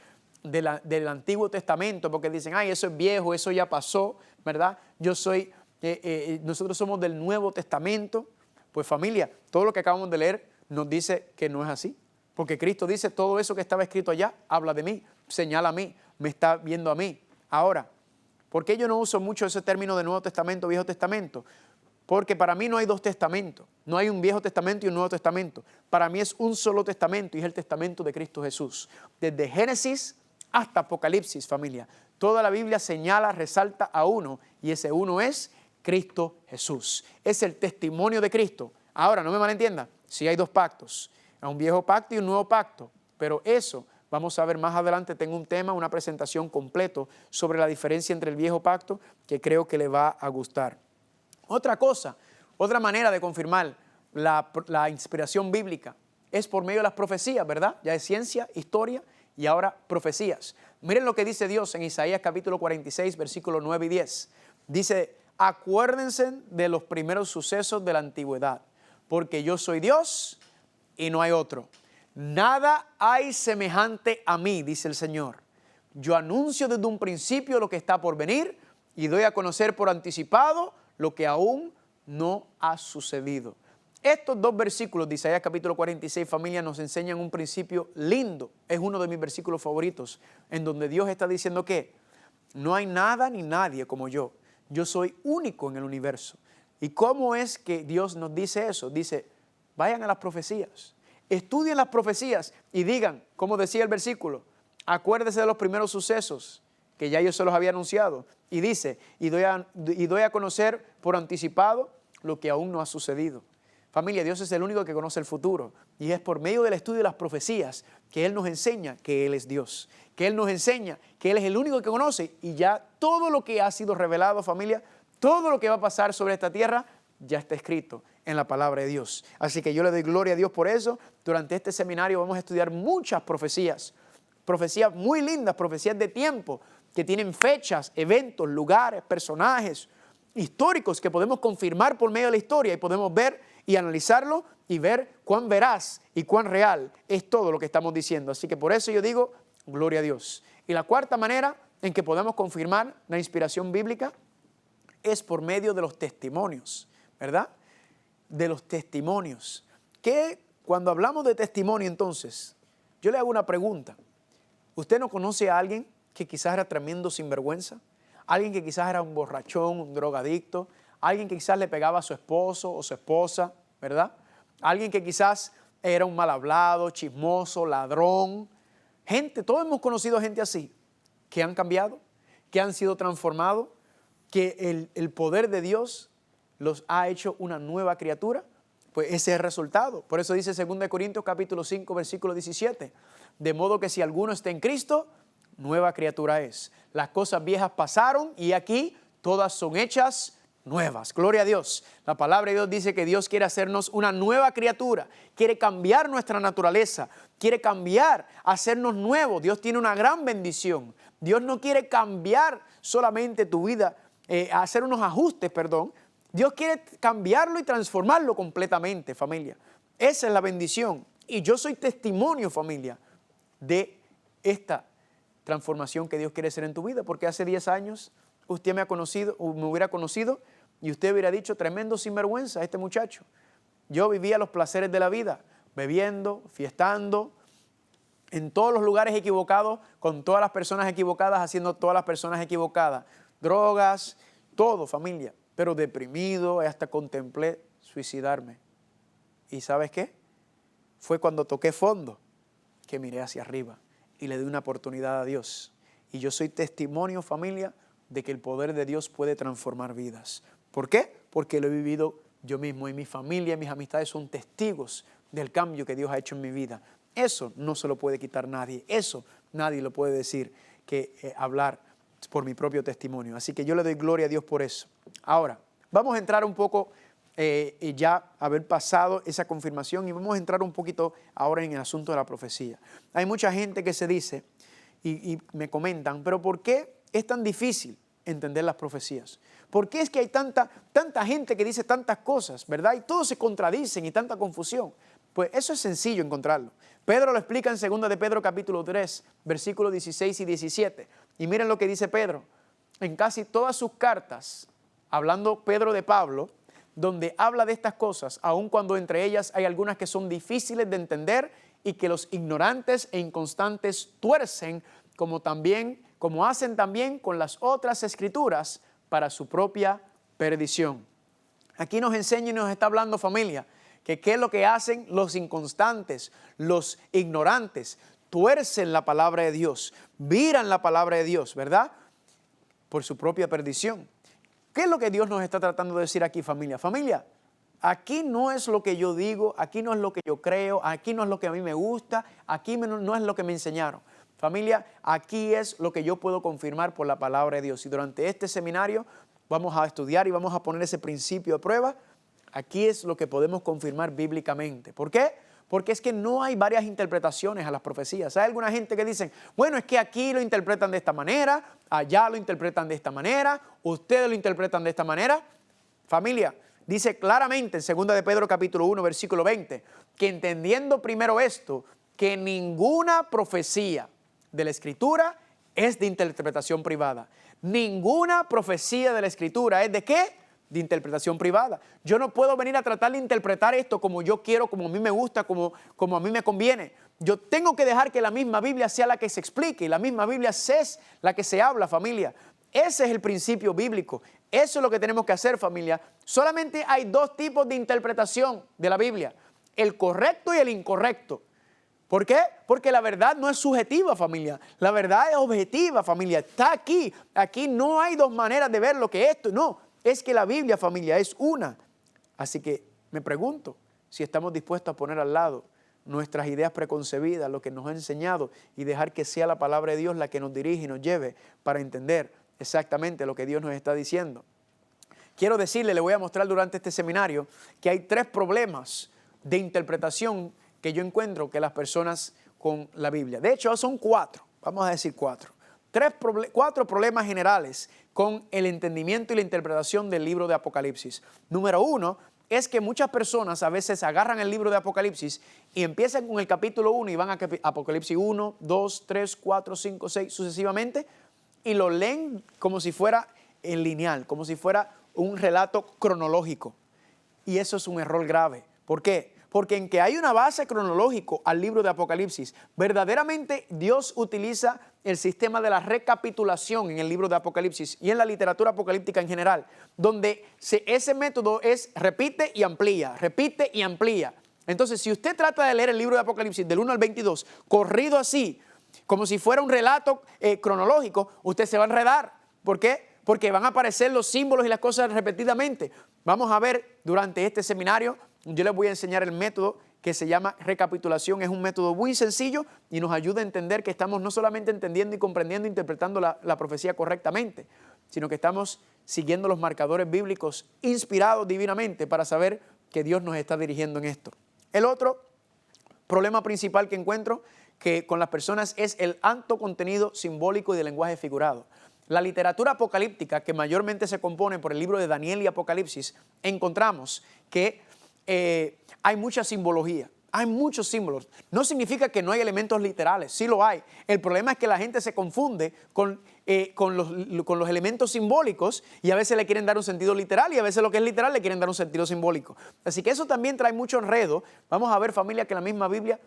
del Antiguo Testamento, porque dicen, ay, eso es viejo, eso ya pasó, ¿verdad? Nosotros somos del Nuevo Testamento. Pues familia, todo lo que acabamos de leer nos dice que no es así, porque Cristo dice, todo eso que estaba escrito allá, habla de mí, señala a mí, me está viendo a mí. Ahora, ¿por qué yo no uso mucho ese término de Nuevo Testamento, Viejo Testamento? Porque para mí no hay dos testamentos, no hay un Viejo Testamento y un Nuevo Testamento. Para mí es un solo testamento y es el testamento de Cristo Jesús. Desde Génesis hasta Apocalipsis, familia. Toda la Biblia señala, resalta a uno y ese uno es Cristo Jesús. Es el testimonio de Cristo. Ahora, no me malentienda, sí hay dos pactos, un viejo pacto y un nuevo pacto, pero eso vamos a ver más adelante. Tengo un tema, una presentación completo sobre la diferencia entre el viejo pacto que creo que le va a gustar. Otra cosa, otra manera de confirmar la inspiración bíblica es por medio de las profecías, ¿verdad? Ya es ciencia, historia y ahora profecías. Miren lo que dice Dios en Isaías capítulo 46, versículos 9 y 10. Dice, acuérdense de los primeros sucesos de la antigüedad, porque yo soy Dios y no hay otro. Nada hay semejante a mí, dice el Señor. Yo anuncio desde un principio lo que está por venir y doy a conocer por anticipado lo que aún no ha sucedido. Estos dos versículos de Isaías capítulo 46, familia, nos enseñan un principio lindo. Es uno de mis versículos favoritos, en donde Dios está diciendo que no hay nada ni nadie como yo. Yo soy único en el universo. ¿Y cómo es que Dios nos dice eso? Dice, vayan a las profecías, estudien las profecías y digan, como decía el versículo, acuérdese de los primeros sucesos que ya yo se los había anunciado. Y dice, y doy a conocer por anticipado lo que aún no ha sucedido. Familia, Dios es el único que conoce el futuro. Y es por medio del estudio de las profecías que Él nos enseña que Él es Dios. Que Él nos enseña que Él es el único que conoce. Y ya todo lo que ha sido revelado, familia, todo lo que va a pasar sobre esta tierra, ya está escrito en la palabra de Dios. Así que yo le doy gloria a Dios por eso. Durante este seminario vamos a estudiar muchas profecías. Profecías muy lindas, profecías de tiempo, que tienen fechas, eventos, lugares, personajes históricos que podemos confirmar por medio de la historia y podemos ver y analizarlo y ver cuán veraz y cuán real es todo lo que estamos diciendo. Así que por eso yo digo, gloria a Dios. Y la cuarta manera en que podemos confirmar la inspiración bíblica es por medio de los testimonios, ¿verdad? De los testimonios. Que cuando hablamos de testimonio, entonces, yo le hago una pregunta. ¿Usted no conoce a alguien que quizás era tremendo sinvergüenza? Alguien que quizás era un borrachón, un drogadicto, alguien que quizás le pegaba a su esposo o su esposa, ¿verdad? Alguien que quizás era un mal hablado, chismoso, ladrón. Gente, todos hemos conocido gente así, que han cambiado, que han sido transformados, que el poder de Dios los ha hecho una nueva criatura. Pues ese es el resultado. Por eso dice 2 Corintios capítulo 5, versículo 17. De modo que si alguno está en Cristo, nueva criatura es. Las cosas viejas pasaron y aquí todas son hechas nuevas. Gloria a Dios. La palabra de Dios dice que Dios quiere hacernos una nueva criatura. Quiere cambiar nuestra naturaleza. Quiere cambiar, hacernos nuevos. Dios tiene una gran bendición. Dios no quiere cambiar solamente tu vida, hacer unos ajustes, perdón. Dios quiere cambiarlo y transformarlo completamente, familia. Esa es la bendición. Y yo soy testimonio, familia, de esta transformación que Dios quiere hacer en tu vida. Porque hace 10 años usted me ha conocido, o me hubiera conocido, y usted hubiera dicho, tremendo sinvergüenza este muchacho. Yo vivía los placeres de la vida, bebiendo, fiestando, en todos los lugares equivocados, con todas las personas equivocadas, haciendo todas las personas equivocadas. Drogas, todo, familia. Pero deprimido, hasta contemplé suicidarme. ¿Y sabes qué? Fue cuando toqué fondo que miré hacia arriba y le di una oportunidad a Dios. Y yo soy testimonio, familia, de que el poder de Dios puede transformar vidas. ¿Por qué? Porque lo he vivido yo mismo y mi familia y mis amistades son testigos del cambio que Dios ha hecho en mi vida. Eso no se lo puede quitar nadie. Eso nadie lo puede decir, que hablar por mi propio testimonio. Así que yo le doy gloria a Dios por eso. Ahora, vamos a entrar un poco, ya haber pasado esa confirmación, y vamos a entrar un poquito ahora en el asunto de la profecía. Hay mucha gente que se dice y me comentan, pero ¿por qué es tan difícil entender las profecías? ¿Por qué es que hay tanta gente que dice tantas cosas, verdad? Y todos se contradicen y tanta confusión. Pues eso es sencillo encontrarlo. Pedro lo explica en 2 de Pedro capítulo 3, versículos 16 y 17. Y miren lo que dice Pedro. En casi todas sus cartas, hablando Pedro de Pablo, donde habla de estas cosas, aun cuando entre ellas hay algunas que son difíciles de entender y que los ignorantes e inconstantes tuercen, como hacen también con las otras escrituras, para su propia perdición. Aquí nos enseña y nos está hablando, familia, que qué es lo que hacen los inconstantes, los ignorantes. Tuercen la palabra de Dios, viran la palabra de Dios, ¿verdad? Por su propia perdición. ¿Qué es lo que Dios nos está tratando de decir aquí, familia? Familia, aquí no es lo que yo digo, aquí no es lo que yo creo, aquí no es lo que a mí me gusta, aquí no es lo que me enseñaron. Familia, aquí es lo que yo puedo confirmar por la palabra de Dios. Y durante este seminario vamos a estudiar y vamos a poner ese principio a prueba. Aquí es lo que podemos confirmar bíblicamente. ¿Por qué? Porque es que no hay varias interpretaciones a las profecías. Hay alguna gente que dicen, bueno, es que aquí lo interpretan de esta manera, allá lo interpretan de esta manera, ustedes lo interpretan de esta manera. Familia, dice claramente en 2 de Pedro capítulo 1, versículo 20, que entendiendo primero esto, que ninguna profecía de la Escritura es de interpretación privada. Ninguna profecía de la Escritura es ¿de qué? De interpretación privada. Yo no puedo venir a tratar de interpretar esto como yo quiero, como a mí me gusta, como a mí me conviene. Yo tengo que dejar que la misma Biblia sea la que se explique y la misma Biblia es la que se habla, familia. Ese es el principio bíblico. Eso es lo que tenemos que hacer, familia. Solamente hay dos tipos de interpretación de la Biblia: el correcto y el incorrecto. ¿Por qué? Porque la verdad no es subjetiva, familia. La verdad es objetiva, familia. Está aquí. Aquí no hay dos maneras de ver lo que esto. No, es que la Biblia, familia, es una. Así que me pregunto si estamos dispuestos a poner al lado nuestras ideas preconcebidas, lo que nos ha enseñado, y dejar que sea la palabra de Dios la que nos dirige y nos lleve para entender exactamente lo que Dios nos está diciendo. Quiero decirle, le voy a mostrar durante este seminario que hay 3 problemas de interpretación que yo encuentro que las personas con la Biblia. De hecho, son 4, vamos a decir 4. 4 problemas generales con el entendimiento y la interpretación del libro de Apocalipsis. Número 1 es que muchas personas a veces agarran el libro de Apocalipsis y empiezan con el capítulo 1 y van a Apocalipsis 1, 2, 3, 4, 5, 6, sucesivamente, y lo leen como si fuera en lineal, como si fuera un relato cronológico. Y eso es un error grave. ¿Por qué? Porque en que hay una base cronológica al libro de Apocalipsis, verdaderamente Dios utiliza el sistema de la recapitulación en el libro de Apocalipsis y en la literatura apocalíptica en general, donde ese método es repite y amplía, repite y amplía. Entonces, si usted trata de leer el libro de Apocalipsis del 1 al 22, corrido así, como si fuera un relato cronológico, usted se va a enredar. ¿Por qué? Porque van a aparecer los símbolos y las cosas repetidamente. Vamos a ver durante este seminario, yo les voy a enseñar el método que se llama recapitulación. Es un método muy sencillo y nos ayuda a entender que estamos no solamente entendiendo y comprendiendo, interpretando la profecía correctamente, sino que estamos siguiendo los marcadores bíblicos inspirados divinamente para saber que Dios nos está dirigiendo en esto. El otro problema principal que encuentro que con las personas es el alto contenido simbólico y de lenguaje figurado. La literatura apocalíptica, que mayormente se compone por el libro de Daniel y Apocalipsis, encontramos que hay mucha simbología, hay muchos símbolos. No significa que no hay elementos literales, sí lo hay. El problema es que la gente se confunde con los elementos simbólicos y a veces le quieren dar un sentido literal y a veces lo que es literal le quieren dar un sentido simbólico. Así que eso también trae mucho enredo. Vamos a ver, familia, que la misma Biblia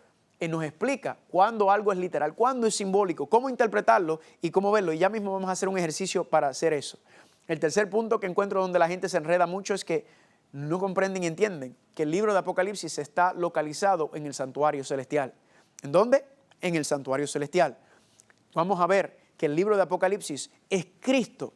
nos explica cuándo algo es literal, cuándo es simbólico, cómo interpretarlo y cómo verlo. Y ya mismo vamos a hacer un ejercicio para hacer eso. El tercer punto que encuentro donde la gente se enreda mucho es que no comprenden y entienden que el libro de Apocalipsis está localizado en el santuario celestial. ¿En dónde? En el santuario celestial. Vamos a ver que el libro de Apocalipsis es Cristo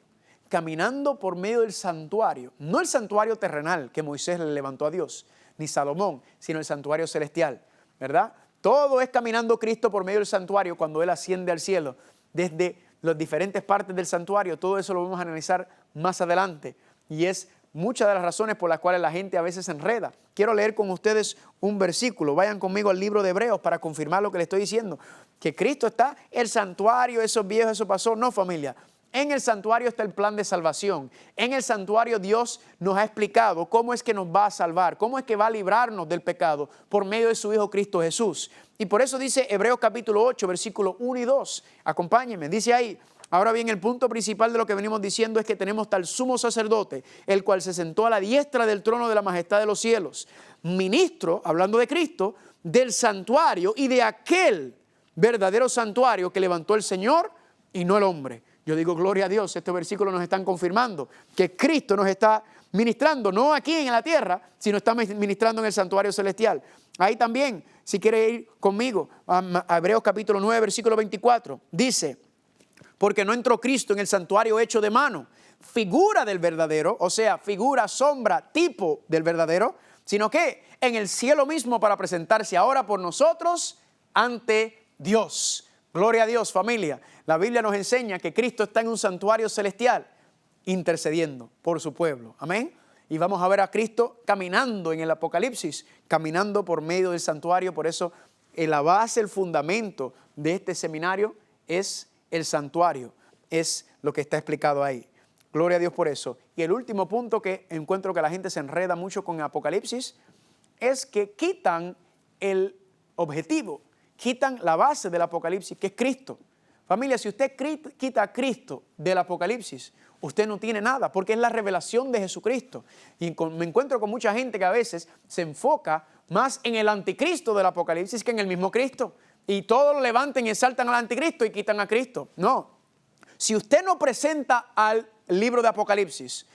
caminando por medio del santuario, no el santuario terrenal que Moisés le levantó a Dios, ni Salomón, sino el santuario celestial, ¿verdad? Todo es caminando Cristo por medio del santuario cuando Él asciende al cielo. Desde las diferentes partes del santuario, todo eso lo vamos a analizar más adelante. Y es muchas de las razones por las cuales la gente a veces se enreda. Quiero leer con ustedes un versículo. Vayan conmigo al libro de Hebreos para confirmar lo que les estoy diciendo. Que Cristo está, el santuario, esos viejos, eso pasó. No, familia. En el santuario está el plan de salvación. En el santuario Dios nos ha explicado cómo es que nos va a salvar, cómo es que va a librarnos del pecado por medio de su Hijo Cristo Jesús. Y por eso dice Hebreos capítulo 8, versículos 1 y 2. Acompáñenme, dice ahí. Ahora bien, el punto principal de lo que venimos diciendo es que tenemos tal sumo sacerdote, el cual se sentó a la diestra del trono de la majestad de los cielos, ministro, hablando de Cristo, del santuario y de aquel verdadero santuario que levantó el Señor y no el hombre. Yo digo, gloria a Dios, estos versículos nos están confirmando que Cristo nos está ministrando, no aquí en la tierra, sino está ministrando en el santuario celestial. Ahí también, si quiere ir conmigo, a Hebreos capítulo 9, versículo 24, dice: porque no entró Cristo en el santuario hecho de mano, figura del verdadero, o sea, figura, sombra, tipo del verdadero, sino que en el cielo mismo para presentarse ahora por nosotros ante Dios. Gloria a Dios, familia. La Biblia nos enseña que Cristo está en un santuario celestial intercediendo por su pueblo. Amén. Y vamos a ver a Cristo caminando en el Apocalipsis, caminando por medio del santuario. Por eso la base, el fundamento de este seminario es el santuario, es lo que está explicado ahí. Gloria a Dios por eso. Y el último punto que encuentro que la gente se enreda mucho con Apocalipsis es que quitan el objetivo, quitan la base del Apocalipsis, que es Cristo. Familia, si usted quita a Cristo del Apocalipsis, usted no tiene nada, porque es la revelación de Jesucristo. Y me encuentro con mucha gente que a veces se enfoca más en el anticristo del Apocalipsis que en el mismo Cristo. Y todos lo levantan y exaltan al anticristo y quitan a Cristo. No. Si usted no presenta al libro de Apocalipsis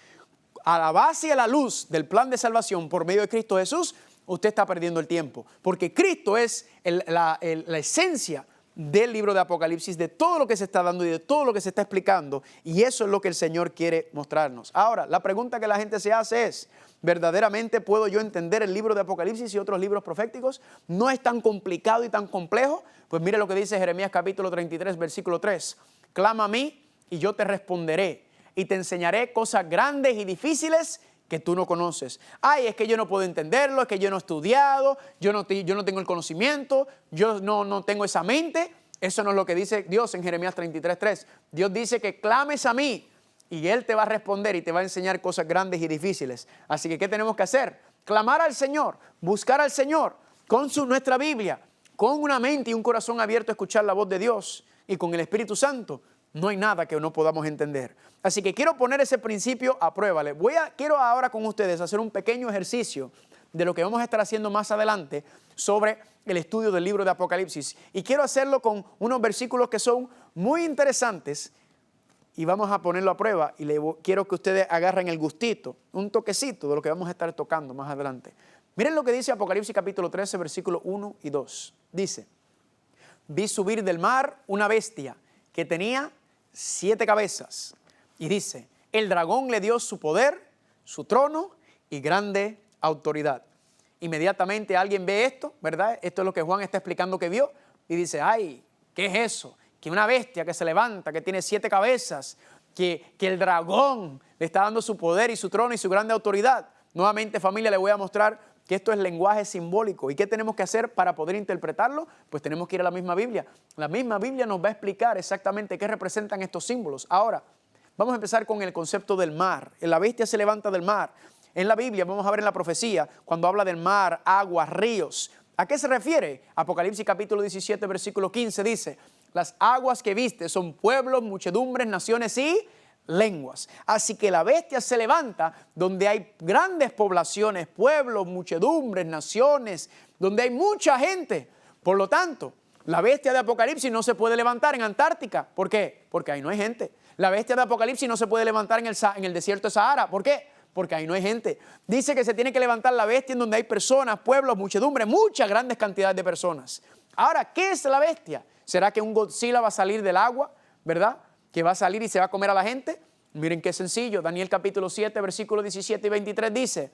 a la base y a la luz del plan de salvación por medio de Cristo Jesús, usted está perdiendo el tiempo. Porque Cristo es la esencia del libro de Apocalipsis, de todo lo que se está dando y de todo lo que se está explicando. Y eso es lo que el Señor quiere mostrarnos. Ahora, la pregunta que la gente se hace es: ¿verdaderamente puedo yo entender el libro de Apocalipsis y otros libros proféticos? ¿No es tan complicado y tan complejo? Pues mire lo que dice Jeremías capítulo 33, versículo 3. Clama a mí y yo te responderé y te enseñaré cosas grandes y difíciles que tú no conoces. Ay, es que yo no puedo entenderlo, es que yo no he estudiado, yo no tengo el conocimiento, yo no tengo esa mente. Eso no es lo que dice Dios en Jeremías 33, 3. Dios dice que clames a mí y Él te va a responder y te va a enseñar cosas grandes y difíciles. Así que, ¿qué tenemos que hacer? clamar al Señor, buscar al Señor con nuestra Biblia, con una mente y un corazón abierto a escuchar la voz de Dios y con el Espíritu Santo, no hay nada que no podamos entender. Así que quiero poner ese principio a prueba. Quiero ahora con ustedes hacer un pequeño ejercicio de lo que vamos a estar haciendo más adelante sobre el estudio del libro de Apocalipsis. Y quiero hacerlo con unos versículos que son muy interesantes y vamos a ponerlo a prueba. Y quiero que ustedes agarren el gustito, un toquecito de lo que vamos a estar tocando más adelante. Miren lo que dice Apocalipsis capítulo 13, versículos 1 y 2. Dice: vi subir del mar una bestia que tenía 7 cabezas. Y dice: el dragón le dio su poder, su trono y grande autoridad. Inmediatamente alguien ve esto, ¿verdad? Esto es lo que Juan está explicando que vio. Y dice: ay, ¿qué es eso? Que una bestia que se levanta, que tiene 7 cabezas, que el dragón le está dando su poder y su trono y su grande autoridad. Nuevamente, familia, le voy a mostrar que esto es lenguaje simbólico. ¿Y qué tenemos que hacer para poder interpretarlo? Pues tenemos que ir a la misma Biblia. La misma Biblia nos va a explicar exactamente qué representan estos símbolos. Ahora, vamos a empezar con el concepto del mar. La bestia se levanta del mar. En la Biblia, vamos a ver en la profecía, cuando habla del mar, aguas, ríos. ¿A qué se refiere? Apocalipsis capítulo 17, versículo 15 dice: las aguas que viste son pueblos, muchedumbres, naciones y lenguas. Así que la bestia se levanta donde hay grandes poblaciones, pueblos, muchedumbres, naciones, donde hay mucha gente. Por lo tanto, la bestia de Apocalipsis no se puede levantar en Antártica. ¿Por qué? Porque ahí no hay gente. La bestia de Apocalipsis no se puede levantar en el desierto de Sahara. ¿Por qué? Porque ahí no hay gente. Dice que se tiene que levantar la bestia en donde hay personas, pueblos, muchedumbres, muchas grandes cantidades de personas. Ahora, ¿qué es la bestia? ¿Será que un Godzilla va a salir del agua, verdad? ¿Que va a salir y se va a comer a la gente? Miren qué sencillo. Daniel capítulo 7, versículos 17 y 23 dice: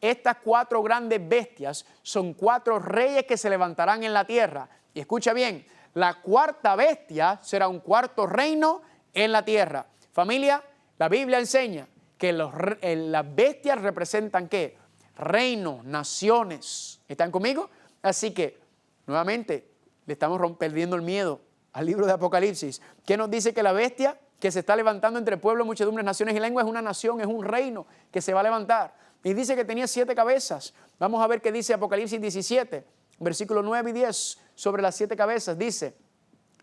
estas 4 grandes bestias son 4 reyes que se levantarán en la tierra. Y escucha bien, la cuarta bestia será un cuarto reino en la tierra. Familia, la Biblia enseña que las bestias representan ¿qué? Reinos, naciones. ¿Están conmigo? Así que, nuevamente, le estamos perdiendo el miedo al libro de Apocalipsis. ¿Qué nos dice? Que la bestia que se está levantando entre pueblos, muchedumbres, naciones y lenguas es una nación, es un reino que se va a levantar. Y dice que tenía 7 cabezas. Vamos a ver qué dice Apocalipsis 17, versículos 9 y 10, sobre las 7 cabezas. Dice: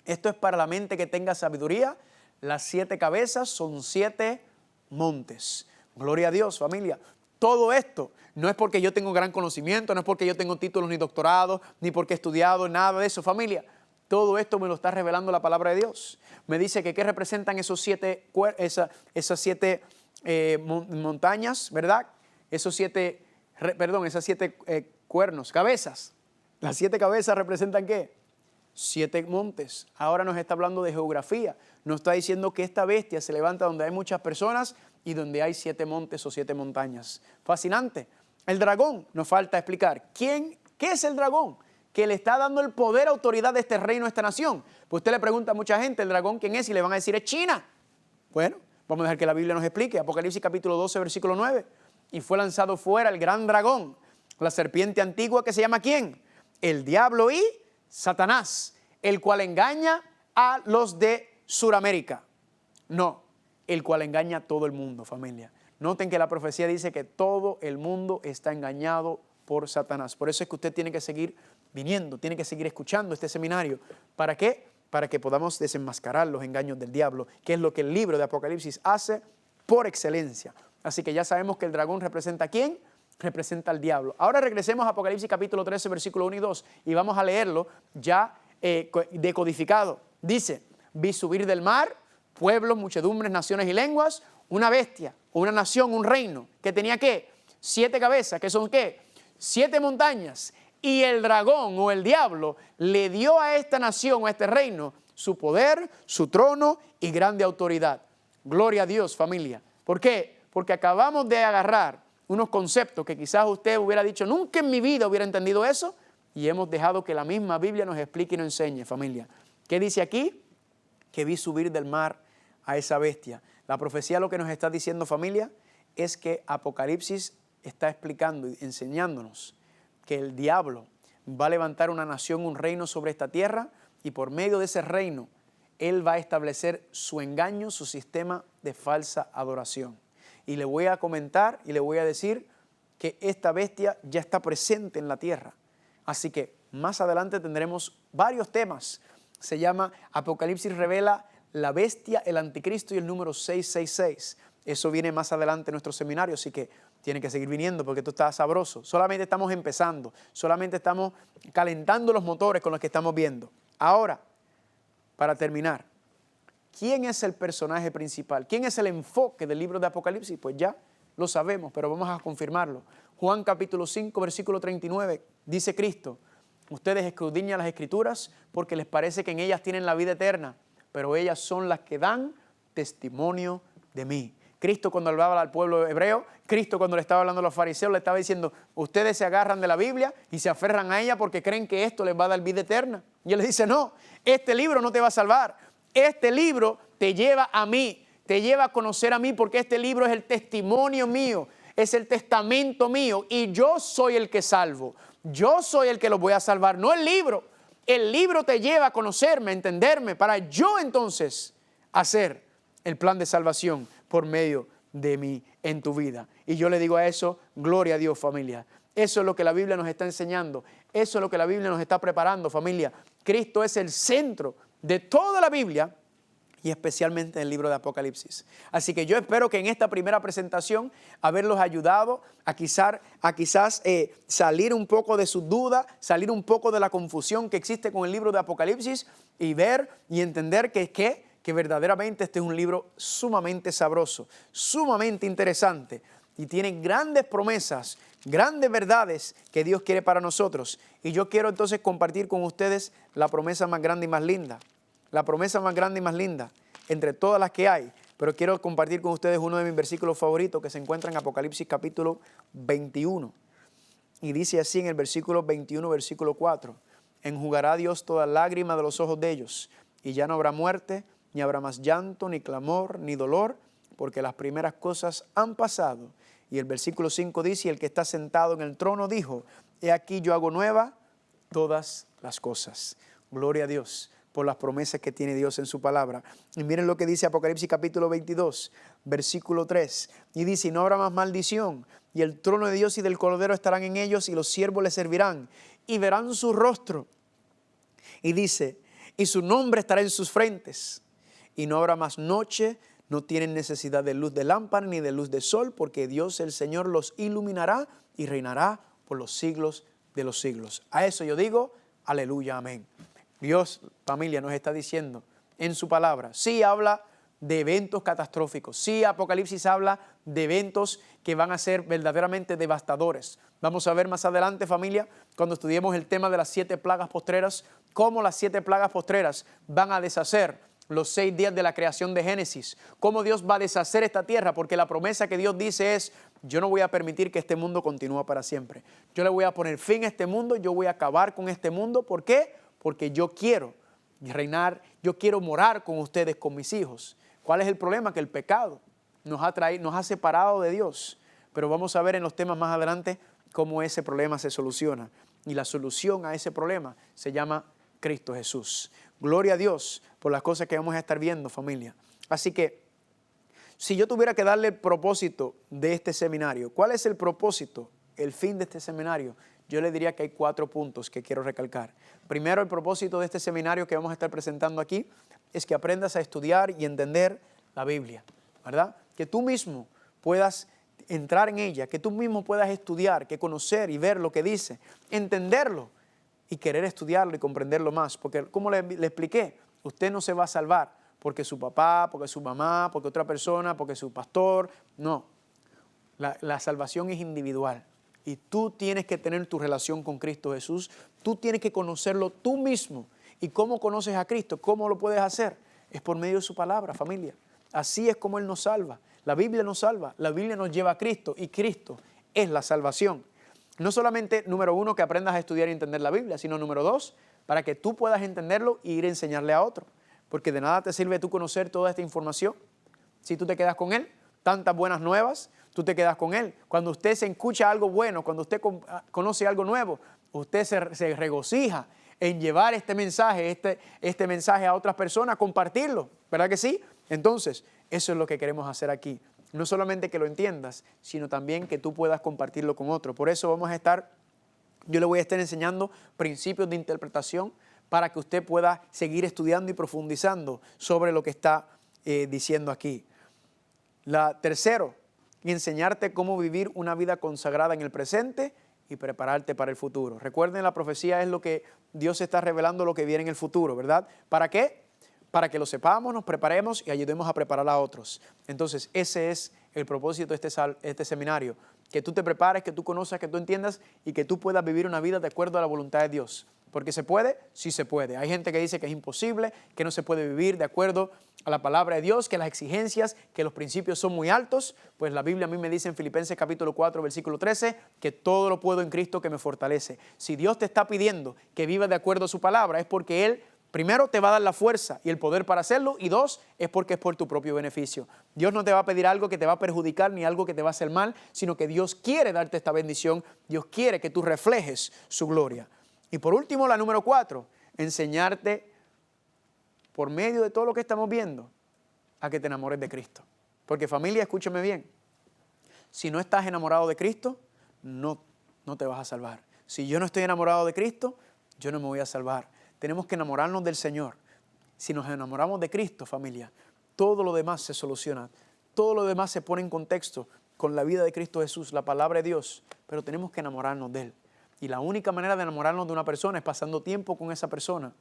esto es para la mente que tenga sabiduría. Las 7 cabezas son 7 montes. Gloria a Dios, familia. Todo esto no es porque yo tengo gran conocimiento, no es porque yo tengo títulos ni doctorados, ni porque he estudiado, nada de eso, familia. Todo esto me lo está revelando la palabra de Dios. Me dice que qué representan esas 7 montañas, ¿verdad? Esas 7 cuernos, cabezas. Las 7 cabezas representan ¿qué? 7 montes. Ahora nos está hablando de geografía. Nos está diciendo que esta bestia se levanta donde hay muchas personas y donde hay 7 montes o 7 montañas. Fascinante. El dragón, nos falta explicar. ¿Qué es el dragón? Que le está dando el poder, autoridad de este reino, a esta nación. Pues usted le pregunta a mucha gente, ¿el dragón quién es? Y le van a decir, es China. Bueno, vamos a dejar que la Biblia nos explique. Apocalipsis capítulo 12, versículo 9. Y fue lanzado fuera el gran dragón, la serpiente antigua que se llama ¿quién? El diablo y Satanás, el cual engaña a los de Suramérica. No, el cual engaña a todo el mundo, familia. Noten que la profecía dice que todo el mundo está engañado por Satanás. Por eso es que usted tiene que seguir viniendo, tiene que seguir escuchando este seminario. ¿Para qué? Para que podamos desenmascarar los engaños del diablo, que es lo que el libro de Apocalipsis hace por excelencia. Así que ya sabemos que el dragón representa ¿a quién? Representa al diablo. Ahora regresemos a Apocalipsis capítulo 13, versículo 1 y 2 y vamos a leerlo ya decodificado. Dice: vi subir del mar pueblos, muchedumbres, naciones y lenguas, una bestia, una nación, un reino, que tenía ¿qué? 7 cabezas, que son ¿qué? 7 montañas. Y el dragón o el diablo le dio a esta nación o a este reino su poder, su trono y grande autoridad. Gloria a Dios, familia. ¿Por qué? Porque acabamos de agarrar unos conceptos que quizás usted hubiera dicho, nunca en mi vida hubiera entendido eso, y hemos dejado que la misma Biblia nos explique y nos enseñe, familia. ¿Qué dice aquí? Que vi subir del mar a esa bestia. La profecía lo que nos está diciendo, familia, es que Apocalipsis está explicando y enseñándonos que el diablo va a levantar una nación, un reino sobre esta tierra, y por medio de ese reino, él va a establecer su engaño, su sistema de falsa adoración. Y le voy a comentar y le voy a decir que esta bestia ya está presente en la tierra. Así que más adelante tendremos varios temas. Se llama Apocalipsis revela la bestia, el anticristo y el número 666. Eso viene más adelante en nuestro seminario, así que tiene que seguir viniendo porque esto está sabroso. Solamente estamos empezando, solamente estamos calentando los motores con los que estamos viendo. Ahora, para terminar, ¿quién es el personaje principal? ¿Quién es el enfoque del libro de Apocalipsis? Pues ya lo sabemos, pero vamos a confirmarlo. Juan capítulo 5, versículo 39, dice Cristo: ustedes escudriñan las Escrituras porque les parece que en ellas tienen la vida eterna, pero ellas son las que dan testimonio de mí. Cristo, cuando hablaba al pueblo hebreo, Cristo, cuando le estaba hablando a los fariseos, le estaba diciendo: ustedes se agarran de la Biblia y se aferran a ella porque creen que esto les va a dar vida eterna. Y él les dice: no, este libro no te va a salvar. Este libro te lleva a mí, te lleva a conocer a mí, porque este libro es el testimonio mío, es el testamento mío, y yo soy el que salvo. Yo soy el que los voy a salvar, no el libro. El libro te lleva a conocerme, a entenderme, para yo entonces hacer el plan de salvación por medio de mí en tu vida. Y yo le digo a eso: gloria a Dios, familia. Eso es lo que la Biblia nos está enseñando. Eso es lo que la Biblia nos está preparando, familia. Cristo es el centro de toda la Biblia y especialmente en el libro de Apocalipsis. Así que yo espero que en esta primera presentación haberlos ayudado a quizás salir un poco de sus dudas, salir un poco de la confusión que existe con el libro de Apocalipsis y ver y entender que verdaderamente este es un libro sumamente sabroso, sumamente interesante y tiene grandes promesas, grandes verdades que Dios quiere para nosotros. Y yo quiero entonces compartir con ustedes la promesa más grande y más linda. La promesa más grande y más linda entre todas las que hay. Pero quiero compartir con ustedes uno de mis versículos favoritos que se encuentra en Apocalipsis capítulo 21. Y dice así en el versículo 21, versículo 4. Enjugará Dios toda lágrima de los ojos de ellos, y ya no habrá muerte, ni habrá más llanto, ni clamor, ni dolor, porque las primeras cosas han pasado. Y el versículo 5 dice: y el que está sentado en el trono dijo: he aquí yo hago nueva todas las cosas. Gloria a Dios por las promesas que tiene Dios en su palabra. Y miren lo que dice Apocalipsis capítulo 22, versículo 3. Y dice: y no habrá más maldición, y el trono de Dios y del Cordero estarán en ellos, y los siervos les servirán, y verán su rostro. Y dice: y su nombre estará en sus frentes. Y no habrá más noche, no tienen necesidad de luz de lámpara ni de luz de sol, porque Dios el Señor los iluminará y reinará por los siglos de los siglos. A eso yo digo: aleluya, amén. Dios, familia, nos está diciendo en su palabra, sí habla de eventos catastróficos, sí Apocalipsis habla de eventos que van a ser verdaderamente devastadores. Vamos a ver más adelante, familia, cuando estudiemos el tema de las 7 plagas postreras, cómo las 7 plagas postreras van a deshacer los 6 días de la creación de Génesis, cómo Dios va a deshacer esta tierra, porque la promesa que Dios dice es: yo no voy a permitir que este mundo continúe para siempre. Yo le voy a poner fin a este mundo, yo voy a acabar con este mundo. ¿Por qué? Porque yo quiero reinar, yo quiero morar con ustedes, con mis hijos. ¿Cuál es el problema? Que el pecado nos ha separado de Dios. Pero vamos a ver en los temas más adelante cómo ese problema se soluciona. Y la solución a ese problema se llama Cristo Jesús. Gloria a Dios por las cosas que vamos a estar viendo, familia. Así que, si yo tuviera que darle el propósito de este seminario, ¿cuál es el propósito, el fin de este seminario? Yo le diría que hay 4 puntos que quiero recalcar. Primero, el propósito de este seminario que vamos a estar presentando aquí es que aprendas a estudiar y entender la Biblia, ¿verdad? Que tú mismo puedas entrar en ella, que tú mismo puedas estudiar, que conocer y ver lo que dice, entenderlo y querer estudiarlo y comprenderlo más. Porque, como le expliqué, usted no se va a salvar porque su papá, porque su mamá, porque otra persona, porque su pastor. No, la salvación es individual. Y tú tienes que tener tu relación con Cristo Jesús. Tú tienes que conocerlo tú mismo. ¿Y cómo conoces a Cristo? ¿Cómo lo puedes hacer? Es por medio de su palabra, familia. Así es como Él nos salva. La Biblia nos salva. La Biblia nos lleva a Cristo. Y Cristo es la salvación. No solamente, número 1, que aprendas a estudiar y entender la Biblia, sino número 2, para que tú puedas entenderlo e ir a enseñarle a otro. Porque de nada te sirve tú conocer toda esta información si tú te quedas con Él. Tantas buenas nuevas, tú te quedas con Él. Cuando usted se escucha algo bueno, cuando usted conoce algo nuevo, usted se regocija en llevar este mensaje a otras personas, compartirlo, ¿verdad que sí? Entonces, eso es lo que queremos hacer aquí. No solamente que lo entiendas, sino también que tú puedas compartirlo con otros. Por eso yo le voy a estar enseñando principios de interpretación para que usted pueda seguir estudiando y profundizando sobre lo que está diciendo aquí. Tercero, enseñarte cómo vivir una vida consagrada en el presente y prepararte para el futuro. Recuerden, la profecía es lo que Dios está revelando, lo que viene en el futuro, ¿verdad? ¿Para qué? Para que lo sepamos, nos preparemos y ayudemos a preparar a otros. Entonces, ese es el propósito de este seminario, que tú te prepares, que tú conozcas, que tú entiendas y que tú puedas vivir una vida de acuerdo a la voluntad de Dios. Porque ¿se puede? Sí se puede. Hay gente que dice que es imposible, que no se puede vivir de acuerdo a la palabra de Dios, que las exigencias, que los principios son muy altos. Pues la Biblia a mí me dice en Filipenses capítulo 4, versículo 13, que todo lo puedo en Cristo que me fortalece. Si Dios te está pidiendo que vivas de acuerdo a su palabra, es porque Él primero te va a dar la fuerza y el poder para hacerlo, y dos, es porque es por tu propio beneficio. Dios no te va a pedir algo que te va a perjudicar ni algo que te va a hacer mal, sino que Dios quiere darte esta bendición. Dios quiere que tú reflejes su gloria. Y por último, la número 4, enseñarte por medio de todo lo que estamos viendo a que te enamores de Cristo. Porque familia, escúchame bien, si no estás enamorado de Cristo, no te vas a salvar. Si yo no estoy enamorado de Cristo, yo no me voy a salvar. Tenemos que enamorarnos del Señor. Si nos enamoramos de Cristo, familia, todo lo demás se soluciona. Todo lo demás se pone en contexto con la vida de Cristo Jesús, la palabra de Dios. Pero tenemos que enamorarnos de Él. Y la única manera de enamorarnos de una persona es pasando tiempo con esa persona.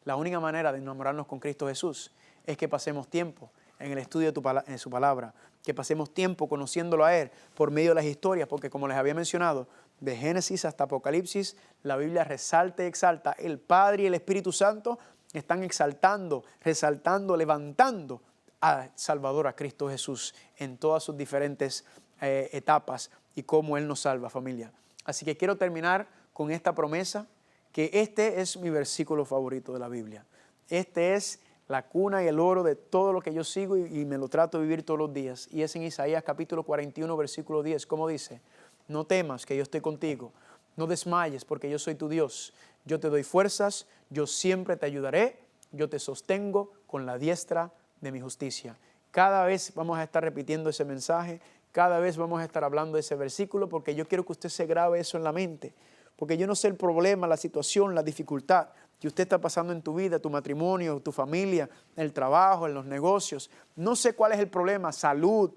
La única manera de enamorarnos con Cristo Jesús es que pasemos tiempo en el estudio de su palabra, que pasemos tiempo conociéndolo a Él por medio de las historias, porque como les había mencionado, de Génesis hasta Apocalipsis, la Biblia resalta y exalta. El Padre y el Espíritu Santo están exaltando, resaltando, levantando al Salvador, a Cristo Jesús, en todas sus diferentes etapas y cómo Él nos salva, familia. Así que quiero terminar con esta promesa, que este es mi versículo favorito de la Biblia. Este es la cuna y el oro de todo lo que yo sigo y me lo trato de vivir todos los días. Y es en Isaías capítulo 41, versículo 10, como dice: no temas, que yo estoy contigo. No desmayes, porque yo soy tu Dios. Yo te doy fuerzas, yo siempre te ayudaré, yo te sostengo con la diestra de mi justicia. Cada vez vamos a estar repitiendo ese mensaje, cada vez vamos a estar hablando de ese versículo, porque yo quiero que usted se grabe eso en la mente. Porque yo no sé el problema, la situación, la dificultad que usted está pasando en tu vida, tu matrimonio, tu familia, en el trabajo, en los negocios. No sé cuál es el problema, salud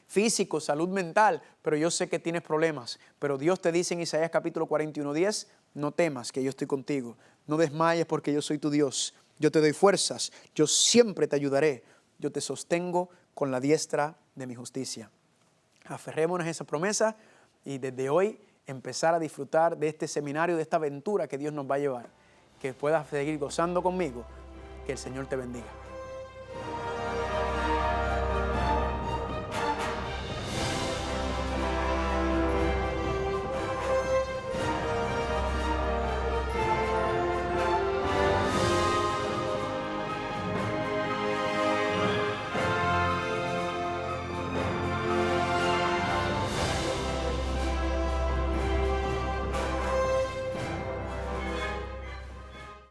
físico, salud mental, pero yo sé que tienes problemas. Pero Dios te dice en Isaías capítulo 41, 10, no temas, que yo estoy contigo. No desmayes, porque yo soy tu Dios. Yo te doy fuerzas, yo siempre te ayudaré. Yo te sostengo con la diestra de mi justicia. Aferrémonos a esa promesa y desde hoy empezar a disfrutar de este seminario, de esta aventura que Dios nos va a llevar. Que puedas seguir gozando conmigo. Que el Señor te bendiga.